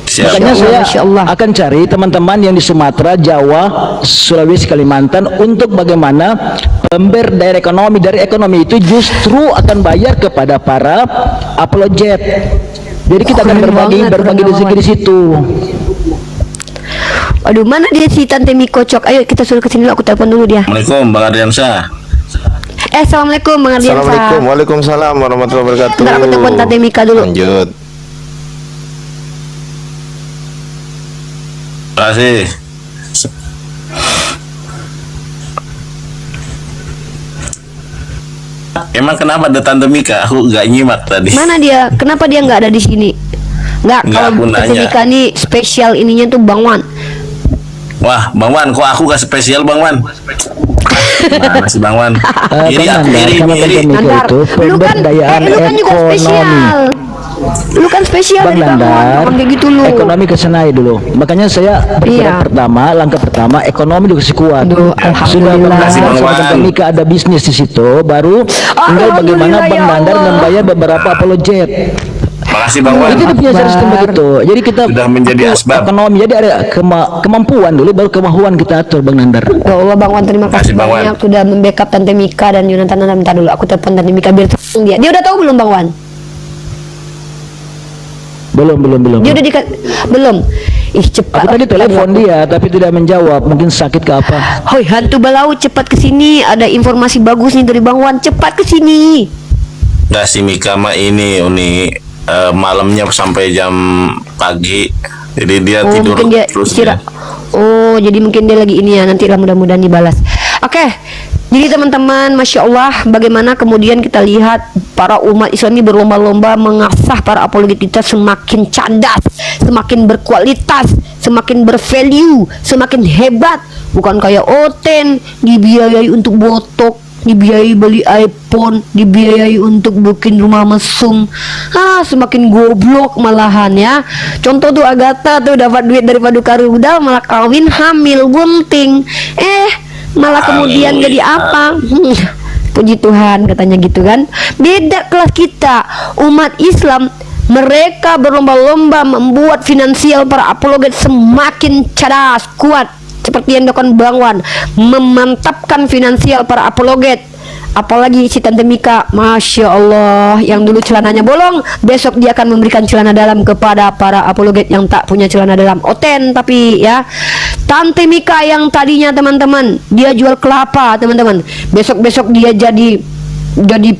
Siap. Makanya Masya Allah, Masya saya Allah. akan cari teman-teman yang di Sumatera, Jawa, Sulawesi, Kalimantan untuk bagaimana pemberdayaan ekonomi. Dari ekonomi itu justru akan bayar kepada para apologet. Jadi kita akan Keren berbagi banget, keren rezeki banget. di situ. Aduh, mana dia si Tante Miko Cok? Ayo kita suruh ke sini dulu, aku telepon dulu dia. Assalamualaikum Bang Ardiansyah. Assalamualaikum Bang Ardiansyah. Assalamualaikum, waalaikumsalam warahmatullahi wabarakatuh. Bentar, aku telepon Tante Mika dulu. Lanjut. Terima kasih. Emang kenapa ada Tante Mika? Aku nggak nyimak tadi. Mana dia? Kenapa dia nggak ada di sini? Nggak, Nggak, kalau aku Tante nanya. Mika nih spesial ininya tuh Bang Wan. Wah, Bang Wan, kok aku gak spesial Bang Wan? Mana sih Bang Wan? Iri Bang aku, Nandar, iri, sama iri. Tante Mika Nandar, itu pemberdayaan lu kan juga ekonomi. spesial. Lu kan spesial Bang dari Bang Wan, Nandar, ngomong kayak gitu lu. ekonomi kesenai dulu. Makanya saya bergerak Iya. pertama, langkah pertama ekonomi dikasih kuat. Aduh, Sudah alhamdulillah. Bang Kasih, Nandar Bang sama Wan. Tante Mika ada bisnis di situ, baru tinggal bagaimana Alhamdulillah, Bang ya Nandar Allah. membayar beberapa apologet. Makasih Bang Wan. Itu dia punya sistem Akbar. begitu. Jadi kita Sudah menjadi asbab. ekonomi. Jadi ada kemampuan dulu, baru kemauan kita atur Bang Nandar. Ya Allah Bang Wan, terima kasih Kasih, Bang Wan. banyak sudah membackup Tante Mika dan Yunatan. Bentar dulu, aku telepon Tante Mika biar tenang dia. Dia udah tahu belum Bang Wan? Belum. Dia udah belum. Ih cepat. Aku tadi telepon dia tapi tidak menjawab. Mungkin sakit ke apa? Hoi hantu balau, cepat ke sini. Ada informasi bagus nih dari Bang Wan. Cepat ke sini. Nah si Mika mah ini Uni malamnya sampai jam pagi. Jadi dia Oh tidur mungkin dia terus istirahat. Oh jadi mungkin dia lagi ini ya. Nantilah mudah-mudahan dibalas. Oke. Jadi teman-teman, Masya Allah, bagaimana kemudian kita lihat para umat Islam ini berlomba-lomba mengasah para apologet kita semakin cerdas, semakin berkualitas, semakin bervalue, semakin hebat. Bukan kayak Oten, dibiayai untuk botok, dibiayai beli iPhone, dibiayai untuk bikin rumah mesum. Semakin goblok malahan ya. Contoh tuh Agatha tuh dapat duit dari Paduka Rudal malah kawin hamil bunting. Malah kemudian jadi apa? Puji Tuhan katanya gitu kan. Beda kelas kita umat Islam, mereka berlomba-lomba membuat finansial para apologet semakin cerdas, kuat, seperti yang dilakukan Bang Wan, memantapkan finansial para apologet. Apalagi si Tante Mika, Masya Allah, yang dulu celananya bolong, besok dia akan memberikan celana dalam kepada para apologet yang tak punya celana dalam. Oten tapi ya. Tante Mika yang tadinya teman-teman dia jual kelapa teman-teman, besok-besok dia jadi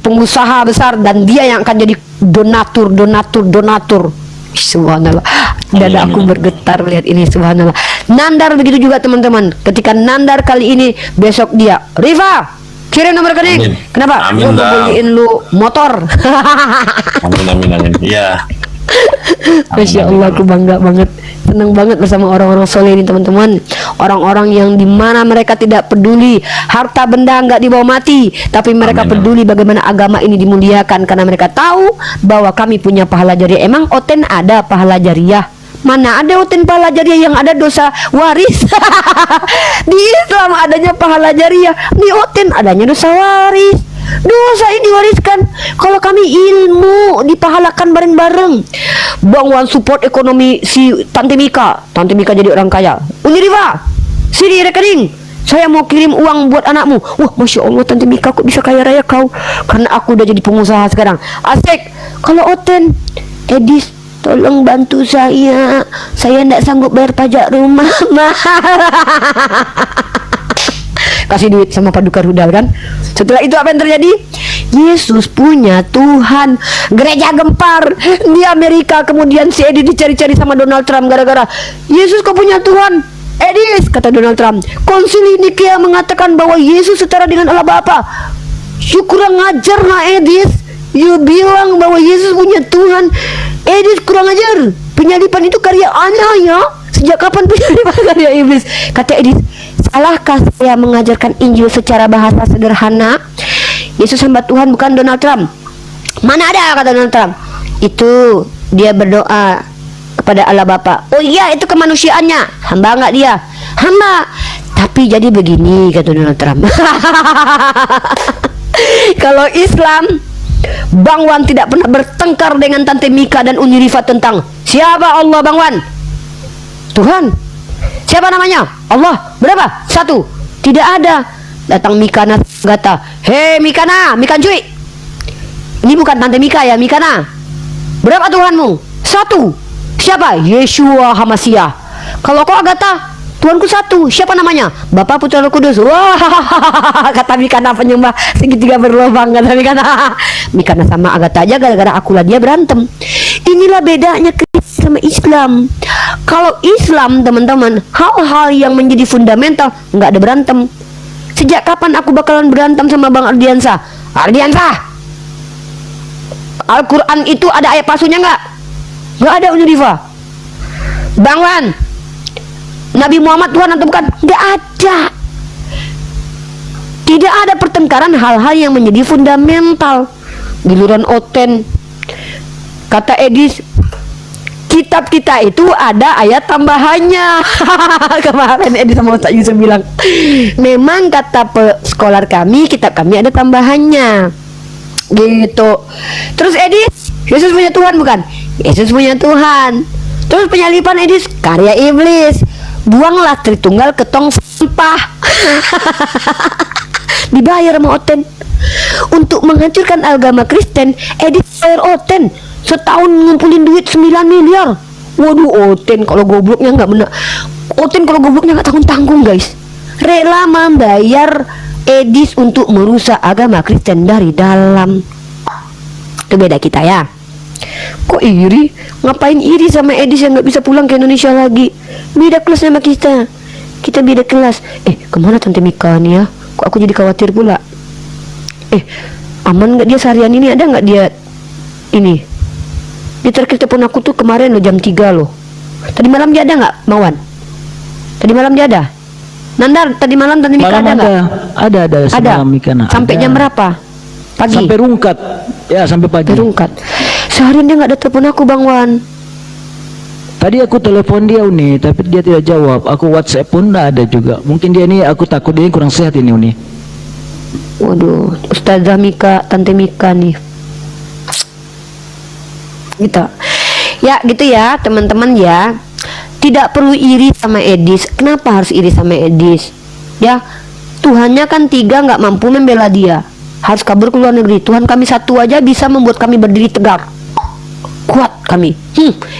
pengusaha besar dan dia yang akan jadi donatur. Subhanallah. Dada aku bergetar lihat ini, subhanallah. Nandar begitu juga teman-teman. Ketika Nandar kali ini, besok dia, Riva, kirim nomor rekening. Amin. Kenapa? Amin, Gua mau Dam. beliin lu motor. Amin. Iya. Masya Allah, aku bangga banget, senang banget bersama orang-orang soleh ini teman-teman. Orang-orang yang dimana mereka tidak peduli harta benda nggak dibawa mati, tapi mereka Amin. peduli bagaimana agama ini dimuliakan karena mereka tahu bahwa kami punya pahala jariah. Emang Oten ada pahala jariah? Mana ada Oten pahala jariah, yang ada dosa waris. Di Islam adanya pahala jariah, di Oten adanya dosa waris. Dosa ini diwariskan. Kalau kami ilmu dipahalakan bareng-bareng. Bang Wan support ekonomi si Tante Mika. Tante Mika jadi orang kaya. Uni Riva, sini rekening, saya mau kirim uang buat anakmu. Wah, Masya Allah, Tante Mika kok bisa kaya raya kau? Karena aku udah jadi pengusaha sekarang. Asik. Kalau Oten, Edis, tolong bantu saya. Saya tidak sanggup bayar pajak rumah. Kasih duit sama paduka rudal kan. Setelah itu apa yang terjadi? Yesus punya Tuhan. Gereja gempar di Amerika. Kemudian si Edi dicari-cari sama Donald Trump gara-gara Yesus kau punya Tuhan. Edis, kata Donald Trump, Konsili Nikea mengatakan bahwa Yesus setara dengan Allah Bapa. You kurang ngajar nah Edis. You bilang bahwa Yesus punya Tuhan. Edis kurang ajar. Penyalipan itu karya Allah ya. Sejak kapan penyalipan karya iblis? Kata Edis, salahkah saya mengajarkan Injil secara bahasa sederhana? Yesus hamba Tuhan bukan Donald Trump. Mana ada, kata Donald Trump. Itu dia berdoa kepada Allah Bapa. Oh iya, itu kemanusiaannya. Hamba enggak dia? Hamba. Tapi jadi begini, kata Donald Trump. Kalau Islam, Bang Wan tidak pernah bertengkar dengan Tante Mika dan Uni Rifa tentang siapa Allah, Bang Wan? Tuhan. Siapa namanya? Allah. Berapa? 1. Tidak ada. Datang Mikana kata, hei Mikana, Mikan cuy. Ini bukan Tante Mika ya, Mikana. Berapa Tuhanmu? 1. Siapa? Yeshua Hamasiah. Kalau kau Agatha, Tuhanku 1. Siapa namanya? Bapa, Putra, Roh Kudus. Wah, kata Mikana penyembah segitiga berlubang, kata Mikana. Mikana sama Agatha aja gara-gara akulah dia berantem. Inilah bedanya Kristen sama Islam. Kalau Islam teman-teman, hal-hal yang menjadi fundamental nggak ada berantem. Sejak kapan aku bakalan berantem sama Bang Ardiansa? Al-Quran itu ada ayat palsunya nggak? Nggak ada, Uni Riva. Bang Wan, Nabi Muhammad Tuhan atau bukan? Nggak ada. Tidak ada pertengkaran hal-hal yang menjadi fundamental. Giliran Oten, kata Edis, kitab kita itu ada ayat tambahannya. Kemarin Edis sama Ustaz Yusuf bilang, memang kata sekolah kami, kitab kami ada tambahannya. Gitu. Terus Edis, Yesus punya Tuhan bukan? Yesus punya Tuhan. Terus penyalipan Edis, karya iblis. Buanglah Tritunggal ke tong sampah. Dibayar sama Oten. Untuk menghancurkan agama Kristen, Edis bayar Oten. Setahun ngumpulin duit 9 miliar. Waduh, Oten kalau gobloknya nggak benar. Oten kalau gobloknya nggak tanggung-tanggung guys. Rela membayar Edis untuk merusak agama Kristen dari dalam. Itu beda kita ya. Kok iri? Ngapain iri sama Edis yang nggak bisa pulang ke Indonesia lagi? Beda kelas sama kita. Kita beda kelas. Kemana Tante Mika nih ya? Kok aku jadi khawatir pula. Aman nggak dia seharian ini? Ada nggak dia ini? Di terakhir telepon aku tuh kemarin loh, jam 3 loh. Tadi malam dia ada nggak, Mawan? Tadi malam dia ada? Nandar, tadi malam Tante Mika ada nggak? Ada semalam Mikana. Sampai Ada. jam berapa? Pagi? Sampai rungkat. Ya, sampai pagi. Sampai rungkat. Seharian dia nggak ada telepon aku, Bang Wan. Tadi aku telepon dia Uni, tapi dia tidak jawab. Aku WhatsApp pun nggak ada juga. Mungkin dia ini, aku takut dia kurang sehat ini Uni. Waduh, Ustazah Mika, Tante Mika nih. Gitu. Ya, gitu ya, teman-teman ya. Tidak perlu iri sama Edis. Kenapa harus iri sama Edis? Ya, Tuhannya kan 3 nggak mampu membela dia. Harus kabur ke luar negeri. Tuhan kami 1 aja bisa membuat kami berdiri tegak. Kuat kami.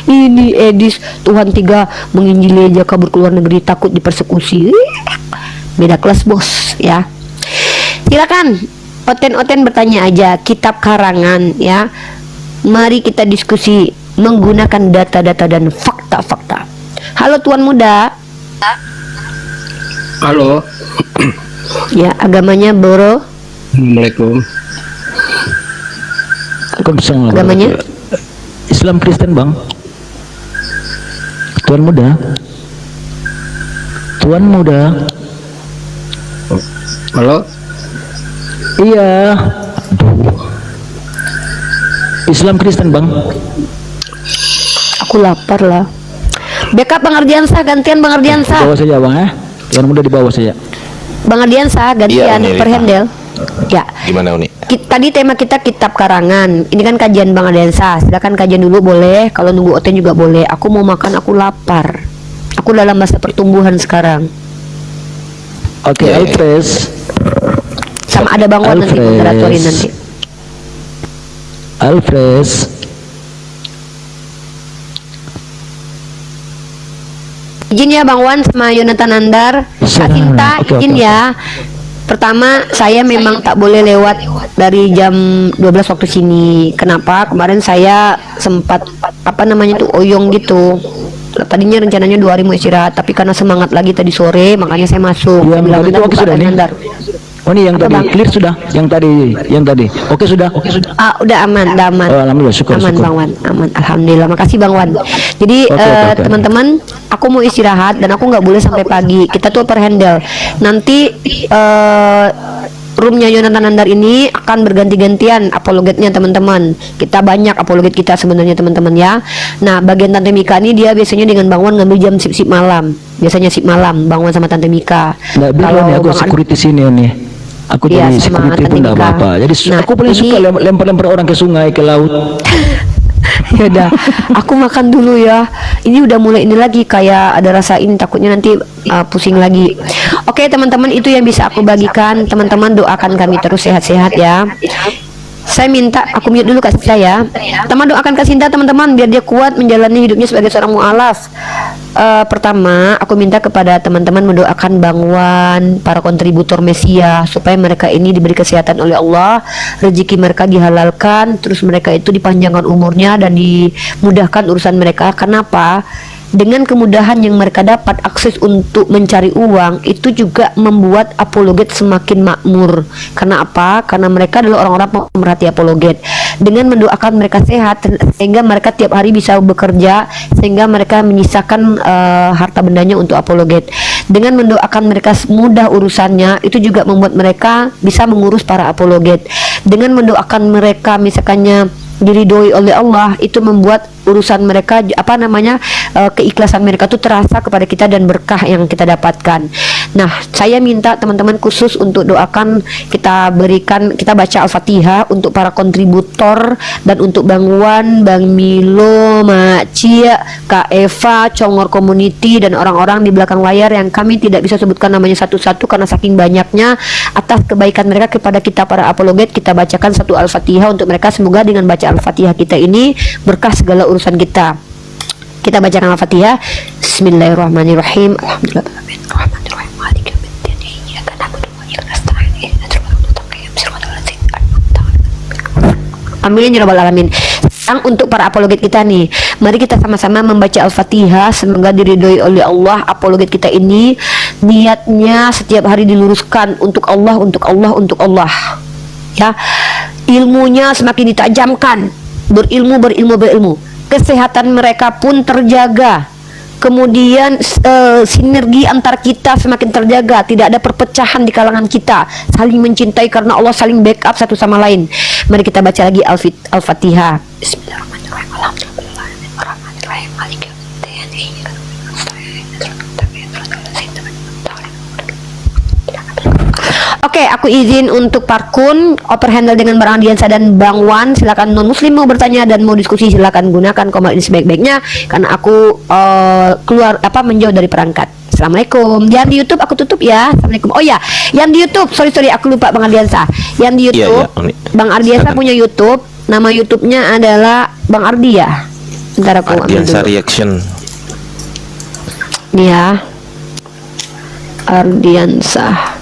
Ini Edis, Tuhan 3 menginjili aja kabur ke luar negeri, takut dipersekusi. Beda kelas bos ya. Silakan Oten bertanya aja, kitab karangan ya. Mari kita diskusi menggunakan data-data dan fakta fakta. Halo Tuan Muda. Halo. Ya, agamanya Boro. Assalamualaikum. Waalaikumsalam. Agamanya? Islam Kristen bang. Tuan Muda. Tuan Muda. Halo. Iya. Aduh. Islam Kristen bang. Aku lapar lah. Backup Bang Ardiansah, gantian Bang Ardiansah. Bawa saja bang ya. Tuan Muda di bawah saja. Bang Ardiansah, gantian Iya, Uni, per handle. Ya. Gimana Uni? Tadi tema kita kitab karangan. Ini kan kajian Bang Ardiansah. Silakan kajian dulu boleh. Kalau nunggu Oten juga boleh. Aku mau makan, aku lapar. Aku dalam masa pertumbuhan sekarang. Oke, Ya, ya. Alfres. Sama ada Bang Wan nanti Alfres. moderatorin nanti. Alfres. Izin ya Bang Wan sama Yonatan Andar. Kak Silakan. Sinta, Oke, izin oke. ya. Pertama, saya memang tak boleh lewat dari jam 12 waktu sini. Kenapa? Kemarin saya sempat apa namanya tuh oyong gitu. Tadinya rencananya 2 hari mau istirahat, tapi karena semangat lagi tadi sore, makanya saya masuk. Saya Yang bilang, tadi itu "Andar, oke buka sudah nih. Andar." Oh ini yang Apa, tadi Bang? clear sudah. Yang tadi. Oke sudah. Ah, udah aman, udah aman. Oh, alhamdulillah, syukur, aman syukur. Bang Wan, aman. Alhamdulillah. Makasih Bang Wan. Jadi Oke, oke. teman-teman, aku mau istirahat dan aku nggak boleh sampai pagi. Kita tuh per handle. Nanti roomnya Yonatan Andar ini akan berganti-gantian apologetnya teman-teman. Kita banyak apologet kita sebenarnya teman-teman ya. Nah, bagian Tante Mika ini dia biasanya dengan Bang Wan ngambil jam sip-sip malam. Biasanya sip malam Bang Wan sama Tante Mika. Nggak bilang nih aku Bang Ar- security sini nih. Aku Iya, jadi sama security Tante pun nggak Mika. apa-apa. Jadi Nah, aku paling ini- suka lempar-lempar orang ke sungai, ke laut. Ya udah, aku makan dulu ya. Ini udah mulai ini lagi kayak ada rasa ini, takutnya nanti pusing lagi. Oke teman-teman, itu yang bisa aku bagikan. Teman-teman doakan kami terus sehat-sehat ya. Saya minta, aku mute dulu Kak Sinta ya. Teman doakan Kak Sinta teman-teman biar dia kuat menjalani hidupnya sebagai seorang mu'alaf. Pertama, aku minta kepada teman-teman mendoakan Bang Wan, para kontributor Mesia, supaya mereka ini diberi kesehatan oleh Allah, rezeki mereka dihalalkan, terus mereka itu dipanjangkan umurnya dan dimudahkan urusan mereka. Kenapa? Dengan kemudahan yang mereka dapat akses untuk mencari uang, itu juga membuat apologet semakin makmur. Karena apa? Karena mereka adalah orang-orang pemerhati apologet. Dengan mendoakan mereka sehat, sehingga mereka tiap hari bisa bekerja, sehingga mereka menyisakan harta bendanya untuk apologet. Dengan mendoakan mereka mudah urusannya, itu juga membuat mereka bisa mengurus para apologet. Dengan mendoakan mereka misalkannya diridhoi oleh Allah, itu membuat urusan mereka keikhlasan mereka itu terasa kepada kita dan berkah yang kita dapatkan. Nah, saya minta teman-teman khusus untuk doakan, kita baca Al-Fatihah untuk para kontributor dan untuk Bang Wan, Bang Milo, Mak Cia, Kak Eva, Congor Community dan orang-orang di belakang layar yang kami tidak bisa sebutkan namanya satu-satu karena saking banyaknya. Atas kebaikan mereka kepada kita para apologet, kita bacakan satu Al-Fatihah untuk mereka. Semoga dengan baca Al-Fatihah kita ini berkah segala urusan kita. Kita bacakan Al-Fatihah. Bismillahirrahmanirrahim. Alhamdulillahirabbil alamin. Maliki yaumiddin. Iyyaka na'budu wa iyyaka nasta'in. Ihdinas siratal mustaqim. Siratal ladzina an'amta 'alaihim. Amin ya rabbal alamin. Sekarang untuk para apologet kita nih, mari kita sama-sama membaca Al-Fatihah. Semoga diridhoi oleh Allah apologet kita ini, niatnya setiap hari diluruskan untuk Allah, untuk Allah, untuk Allah. Ya, ilmunya semakin ditajamkan, berilmu. Kesehatan mereka pun terjaga. Kemudian sinergi antar kita semakin terjaga, tidak ada perpecahan di kalangan kita, saling mencintai karena Allah, saling backup satu sama lain. Mari kita baca lagi Al-Fatihah. Bismillahirrahmanirrahim. Alhamdulillahirabbil alamin. Maliki yaumiddin. Iyyaka na'budu wa iyyaka nasta'in. Oke, aku izin untuk Parkun oper handle dengan Bang Ardiansah dan Bang Wan. Silakan non muslim mau bertanya dan mau diskusi silakan gunakan komentar ini sebaik-baiknya karena aku menjauh dari perangkat. Assalamualaikum. Yang di YouTube aku tutup ya. Assalamualaikum. Oh ya, yang di YouTube sorry aku lupa Bang Ardiansah. Yang di YouTube Bang Ardiansah punya YouTube. Nama YouTube-nya adalah Bang Ardi ya. Bentar aku ambil Ardiansah dulu. Reaction. Nih ya. Ardiansah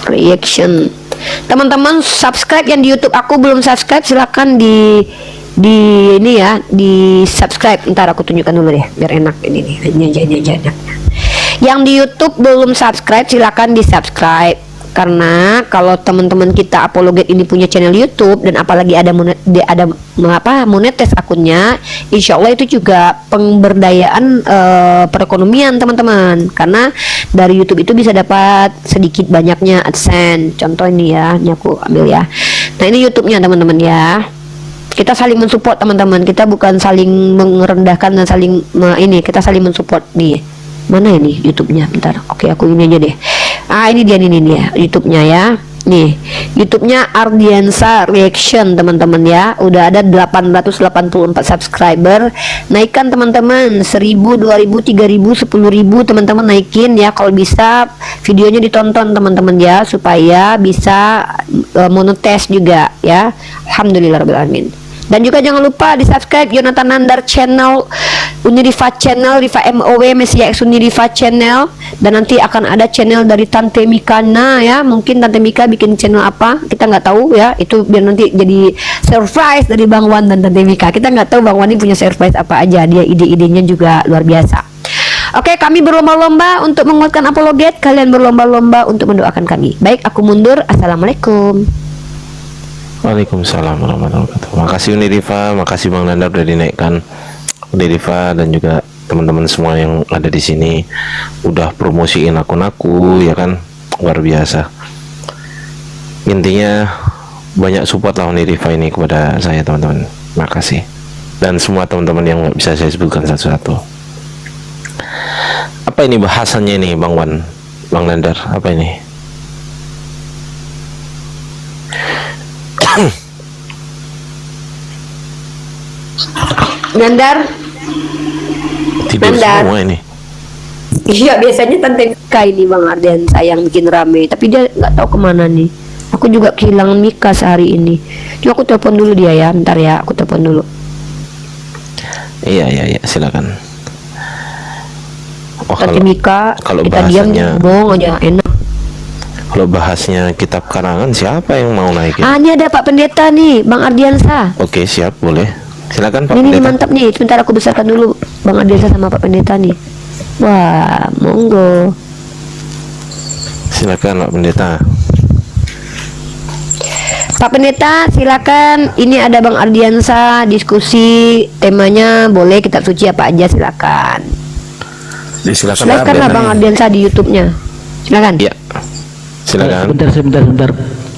Reaction. Teman-teman subscribe yang di YouTube aku belum subscribe, silakan di di ini ya, di subscribe. Ntar aku tunjukkan dulu deh biar enak ini nih. Ini aja. Yang di YouTube belum subscribe silakan di subscribe, karena kalau teman-teman kita apologet ini punya channel YouTube dan apalagi ada monetis akunnya, insya Allah itu juga pemberdayaan perekonomian teman-teman, karena dari YouTube itu bisa dapat sedikit banyaknya AdSense. Contoh ini ya, ini aku ambil ya. Nah ini YouTube-nya teman-teman ya. Kita saling mensupport teman-teman, kita bukan saling merendahkan dan saling ini, kita saling mensupport nih. Mana ini YouTube-nya? Bentar. Oke, aku ini aja deh. Ini dia nih ya, YouTube-nya ya. Nih, YouTube-nya Ardiansa Reaction teman-teman ya. Udah ada 884 subscriber. Naikkan teman-teman 1000, 2000, 3000, 10.000 teman-teman naikin ya. Kalau bisa videonya ditonton teman-teman ya, supaya bisa monetis juga ya. Alhamdulillahirabbil alamin. Dan juga jangan lupa di subscribe Yonatan Nandar channel, Unirifa channel, Rifa MOW, Mesia X Unirifa channel. Dan nanti akan ada channel dari Tante Mikana ya. Mungkin Tante Mika bikin channel apa, kita nggak tahu ya. Itu biar nanti jadi surprise dari Bang Wan dan Tante Mika. Kita nggak tahu Bang Wan ini punya surprise apa aja. Dia ide-idenya juga luar biasa. Oke, kami berlomba-lomba untuk menguatkan apologet. Kalian berlomba-lomba untuk mendoakan kami. Baik, aku mundur. Assalamualaikum. Waalaikumsalam warahmatullahi wabarakatuh. Makasih Unirifa, makasih Bang Nandar udah dinaikkan. Unirifa dan juga teman-teman semua yang ada di sini udah promosiin akun aku ya kan, luar biasa. Intinya banyak support lah Unirifa ini kepada saya teman-teman. Makasih. Dan semua teman-teman yang nggak bisa saya sebutkan satu-satu. Apa ini bahasannya nih Bang Wan, Bang Nandar? Apa ini? Nandar Tidur Nandar. semua ini. Iya, biasanya Tante Mika ini Bang Ardian sayang bikin rame, tapi dia nggak tahu kemana nih. Aku juga kehilangan Mika sehari ini. Cuma aku telepon dulu dia ya, bentar ya, aku telepon dulu. Iya, silakan. Oh, Tante Mika, kalau kita diam bahasanya- ngomong aja enak. Kalau bahasnya kitab karangan, siapa yang mau naikin? Ini ada Pak Pendeta nih, Bang Ardiansa. Oke, siap, boleh. Silakan Pak Ini Pendeta. mantap nih, sebentar aku besarkan dulu Bang Ardiansa sama Pak Pendeta nih. Wah, monggo. Silakan Pak Pendeta. Pak Pendeta, silakan. Ini ada Bang Ardiansa diskusi, temanya boleh kitab suci apa aja, silakan. Silakan lah Bang Ardiansa di YouTube-nya. Silakan. Ya, silakan. Sebentar.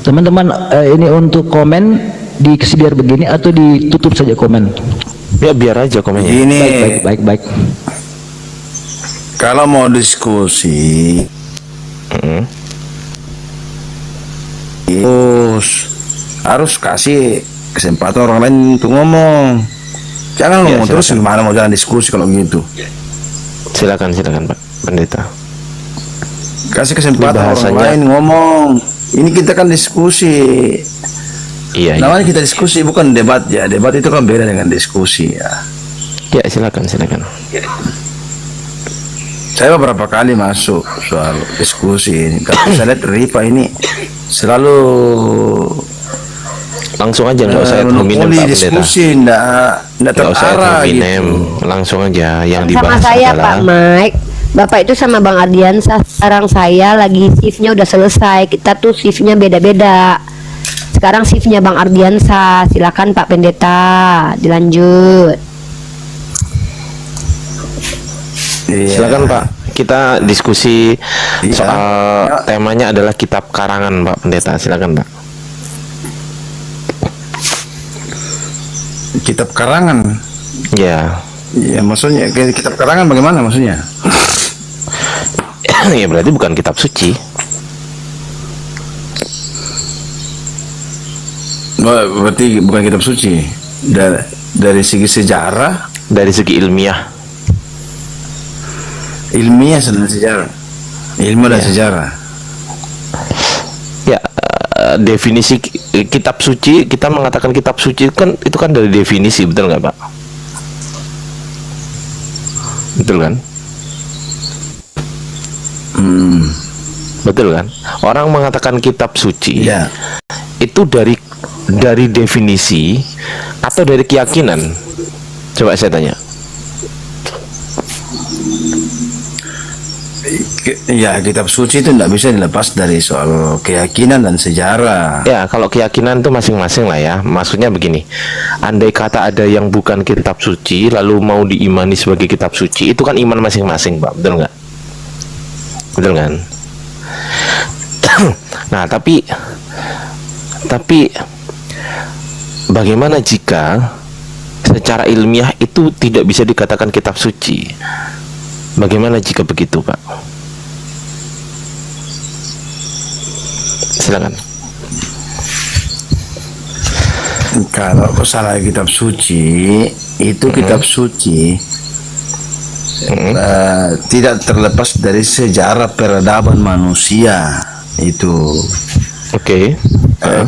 Teman-teman, ini untuk komen dikasih biar begini atau ditutup saja komen? Ya biar aja komennya. Ini Baik. kalau mau diskusi harus kasih kesempatan orang lain untuk ngomong. Jangan ngomong terus, gimana mau jalan diskusi kalau gitu? Silakan Pak Pendeta. Kasih kesempatan orang Bahasanya- lain ngomong. Ini kita kan diskusi. Iya. Namanya kita diskusi, bukan debat ya. Debat itu kan beda dengan diskusi ya. Ya, silakan. Saya beberapa kali masuk soal diskusi ini. Kalau saya lihat Rifa ini selalu Langsung aja, nggak usah nominem monopoli Pak Pendeta. diskusi, enggak Nggak usah terarah nominem, gitu. langsung aja yang Sama dibahas saya adalah Pak Mike. Bapak itu sama Bang Ardiansa. Sekarang saya lagi shiftnya udah selesai. Kita tuh shiftnya beda-beda. Sekarang shiftnya Bang Ardiansa. Silakan Pak Pendeta, dilanjut. Iya. Silakan Pak. Kita diskusi Iya. soal temanya adalah kitab karangan Pak Pendeta. Silakan Pak. Kitab karangan. Ya. Ya maksudnya kitab karangan bagaimana maksudnya? Ya berarti bukan kitab suci. Berarti bukan kitab suci. Dari segi sejarah, Dari segi ilmiah. ilmiah dan sejarah. Ilmu dan sejarah. Ya, definisi kitab suci, kita mengatakan kitab suci kan itu kan dari definisi, betul nggak Pak? Betul kan? Betul kan? Orang mengatakan kitab suci Ya. itu dari definisi atau dari keyakinan? Coba saya tanya. Ya, kitab suci itu tidak bisa dilepas dari soal keyakinan dan sejarah. Ya, kalau keyakinan itu masing-masing lah ya. Maksudnya begini, andai kata ada yang bukan kitab suci lalu mau diimani sebagai kitab suci, itu kan iman masing-masing, Pak. Betul nggak? Betul kan? Nah, tapi bagaimana jika secara ilmiah itu tidak bisa dikatakan kitab suci? Bagaimana jika begitu, Pak? Silakan. Kalau masalah kitab suci, itu kitab suci tidak terlepas dari sejarah peradaban manusia itu. Oke.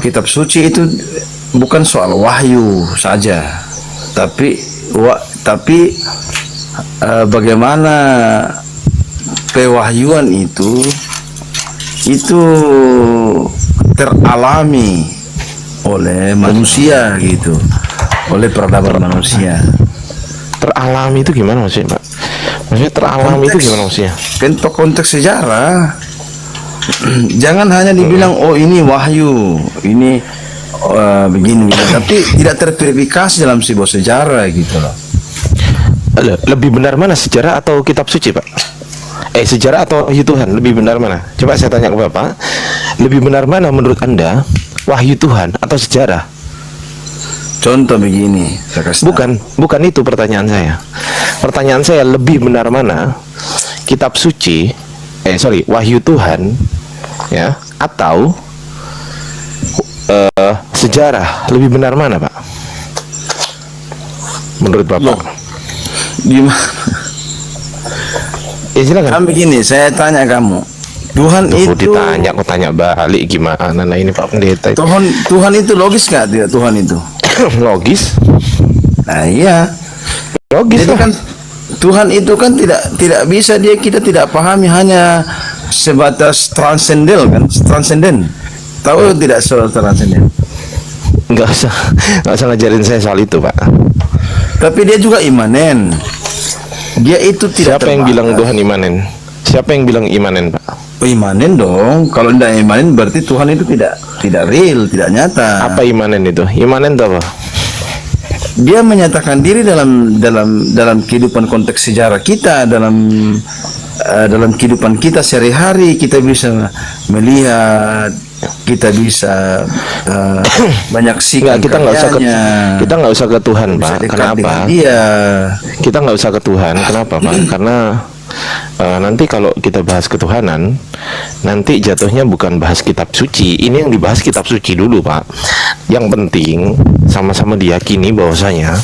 Kitab suci itu bukan soal wahyu saja, tapi bagaimana pewahyuan itu teralami oleh manusia gitu, oleh peradaban manusia. Teralami itu gimana maksudnya, Pak? Maksudnya teralami itu gimana maksudnya? Konteks sejarah. Jangan hanya dibilang oh ini wahyu, ini begini, tapi tidak terverifikasi dalam sebuah sejarah gitu loh. Lebih benar mana, sejarah atau kitab suci, Pak? Sejarah atau wahyu Tuhan, lebih benar mana? Coba saya tanya ke Bapak, lebih benar mana menurut Anda, wahyu Tuhan atau sejarah? Contoh begini, saya kasih tahu. Bukan itu pertanyaan saya. Pertanyaan saya, lebih benar mana kitab suci, wahyu Tuhan, ya, atau sejarah? Lebih benar mana, Pak? Menurut Bapak? Gimana? Silakan. Kan begini, saya tanya kamu, Tuhan Tuh, itu ditanya, aku tanya balik gimana? Nah ini Pak Pendeta. Tuhan itu logis nggak? Tidak, Tuhan itu logis. Nah iya, Logis jadi lah. kan Tuhan itu kan tidak bisa kita tidak pahami hanya sebatas transenden kan, transenden. Tahu tidak soal transenden? Nggak usah ngajarin saya soal itu, Pak. Tapi dia juga imanen. Dia itu tidak Siapa yang terbatas. bilang Tuhan imanen? Siapa yang bilang imanen, Pak? Imanen dong. Kalau tidak imanen berarti Tuhan itu tidak real, tidak nyata. Apa imanen itu? Imanen itu apa? Dia menyatakan diri dalam kehidupan konteks sejarah kita, dalam kehidupan kita sehari-hari. Kita bisa melihat, kita bisa menyaksikan Kita nggak usah ke Tuhan, bisa Pak. dekat Kenapa? dengan dia. Kita nggak usah ke Tuhan. Kenapa, Pak? Karena nanti kalau kita bahas ketuhanan, nanti jatuhnya bukan bahas kitab suci. Ini yang dibahas kitab suci dulu, Pak. Yang penting sama-sama diyakini bahwasanya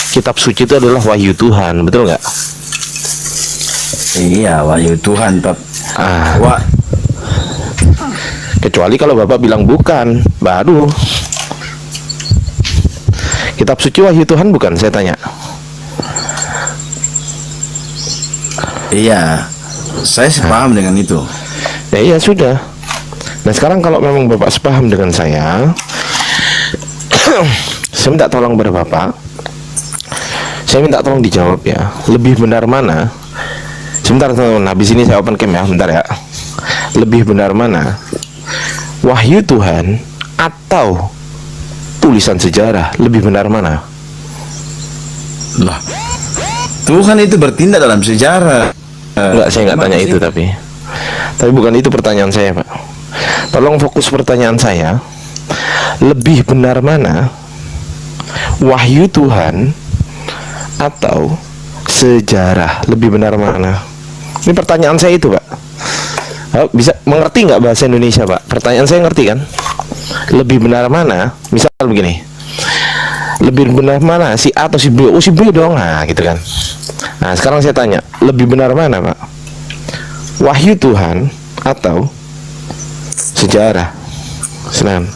kitab suci itu adalah wahyu Tuhan, betul nggak? Iya, wahyu Tuhan. Kecuali kalau Bapak bilang bukan, baru kitab suci wahyu Tuhan bukan, saya tanya. Iya, saya sepaham dengan itu. Ya iya sudah. Nah sekarang kalau memang Bapak sepaham dengan saya minta tolong kepada Bapak, saya minta tolong dijawab ya. Lebih benar mana? Sebentar teman-teman, habis ini saya open cam ya, bentar ya. Lebih benar mana, wahyu Tuhan atau tulisan sejarah? Lebih benar mana? Lah, Tuhan itu bertindak dalam sejarah. Enggak, saya nggak tanya itu, tapi bukan itu pertanyaan saya, Pak. Tolong fokus pertanyaan saya. Lebih benar mana, wahyu Tuhan atau sejarah? Lebih benar mana? Ini pertanyaan saya itu, Pak. Bisa mengerti nggak bahasa Indonesia, Pak? Pertanyaan saya ngerti kan? Lebih benar mana? Misal begini, lebih benar mana, si A atau si B? Oh si B dong, nah gitu kan. Nah sekarang saya tanya, lebih benar mana, Pak? Wahyu Tuhan atau sejarah? Silakan.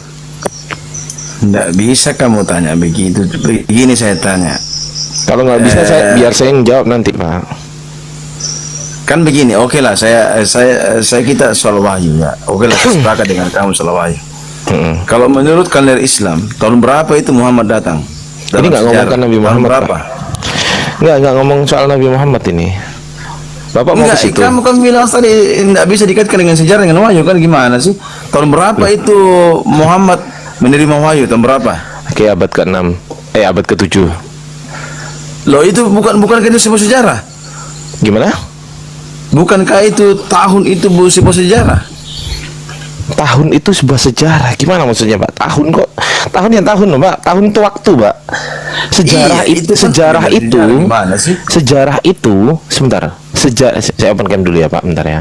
Tidak bisa kamu tanya begitu. Begini saya tanya. Kalau nggak bisa biar saya yang jawab nanti, Pak. Kan begini, oke lah, saya kita soal wahyu ya. Oke lah, saya sepakat dengan kamu soal wahyu. Kalau menurut kalender Islam, tahun berapa itu Muhammad datang? Ini nggak ngomongkan Nabi Tahun Muhammad, berapa? Pak. Nggak ngomong soal Nabi Muhammad ini. Bapak mau ke Enggak, situ? kamu kan bilang tadi tidak bisa dikaitkan dengan sejarah dengan wahyu kan gimana sih? Tahun berapa itu Muhammad menerima wahyu? Tahun berapa? Oke, abad ke-6. Abad ke-7. Loh itu bukan itu sebuah sejarah. Gimana? Bukankah itu tahun itu sebuah sejarah? Tahun itu sebuah sejarah. Gimana maksudnya, Pak? Tahun kok? Tahun yang tahun loh, Pak. Tahun itu waktu, Pak. Sejarah Iya, itu kan sejarah sejarah itu gimana sih? sejarah itu sebentar. Saya open cam dulu ya, Pak. Bentar ya.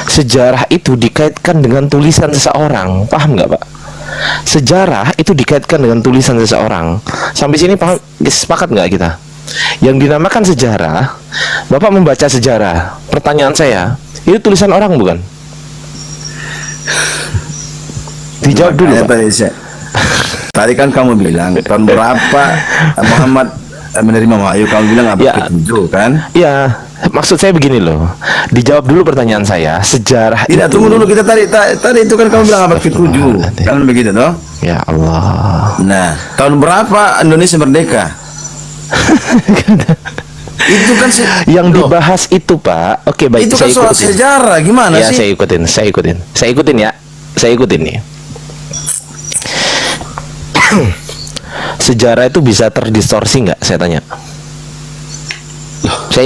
Sejarah itu dikaitkan dengan tulisan seseorang. Paham nggak, Pak? Sejarah itu dikaitkan dengan tulisan seseorang. Sampai sini paham? Sepakat nggak kita? Yang dinamakan sejarah, Bapak membaca sejarah. Pertanyaan saya, itu tulisan orang bukan? Dijawab dulu, Makanya Pak. Tadi kan kamu bilang tahun berapa Muhammad menerima wahyu? Kamu bilang abad Ya. ke-7 kan? Ya, maksud saya begini loh. Dijawab dulu pertanyaan saya. Sejarah Tidak, itu. tunggu dulu, kita tadi itu kan kamu bilang abad ke-7. Kan begitu toh? Ya Allah. Nah, tahun berapa Indonesia merdeka? Itu kan Yang loh, dibahas itu, Pak. Oke, baik, itu kan saya soal ikutin. sejarah gimana Ya, sih? saya ikutin ya. Saya ikutin nih. Sejarah itu bisa terdistorsi nggak? Saya tanya. Saya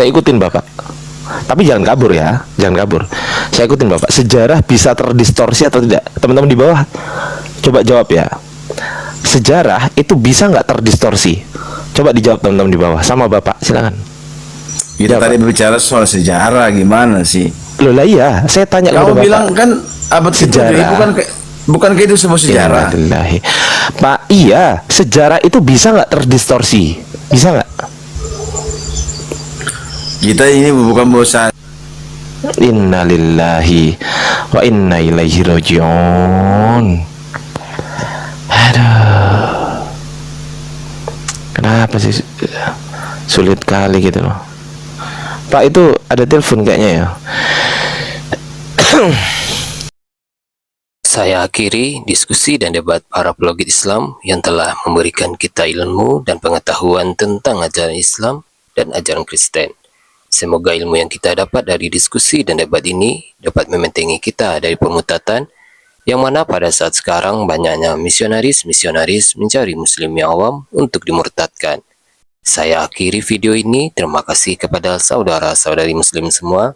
ikutin Bapak. Tapi jangan kabur ya, jangan kabur. Saya ikutin Bapak. Sejarah bisa terdistorsi atau tidak? Teman-teman di bawah, coba jawab ya. Sejarah itu bisa nggak terdistorsi? Coba dijawab teman-teman di bawah sama Bapak, silakan. Kita Ya, tadi Pak. bicara soal sejarah gimana sih? Loh lah iya, saya tanya kepada Kamu Bapak. bilang kan abad ke-7 Sejarah. bukan itu sebuah sejarah. Innalillahi. Pak, iya, sejarah itu bisa nggak terdistorsi? Bisa nggak? Kita ini bukan bosan. Innalillahi wa inna ilaihi rajiun. Aduh, kenapa sih sulit kali gitu loh, Pak? Itu ada telepon kayaknya ya. Saya akhiri diskusi dan debat para pelogit Islam yang telah memberikan kita ilmu dan pengetahuan tentang ajaran Islam dan ajaran Kristen. Semoga ilmu yang kita dapat dari diskusi dan debat ini dapat membentengi kita dari pemutatan yang mana pada saat sekarang banyaknya misionaris-misionaris mencari muslim yang awam untuk dimurtadkan. Saya akhiri video ini. Terima kasih kepada saudara-saudari muslim semua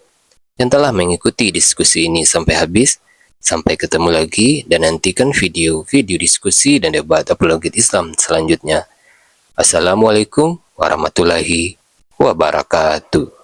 yang telah mengikuti diskusi ini sampai habis. Sampai ketemu lagi dan nantikan video-video diskusi dan debat apologit Islam selanjutnya. Assalamualaikum warahmatullahi wabarakatuh.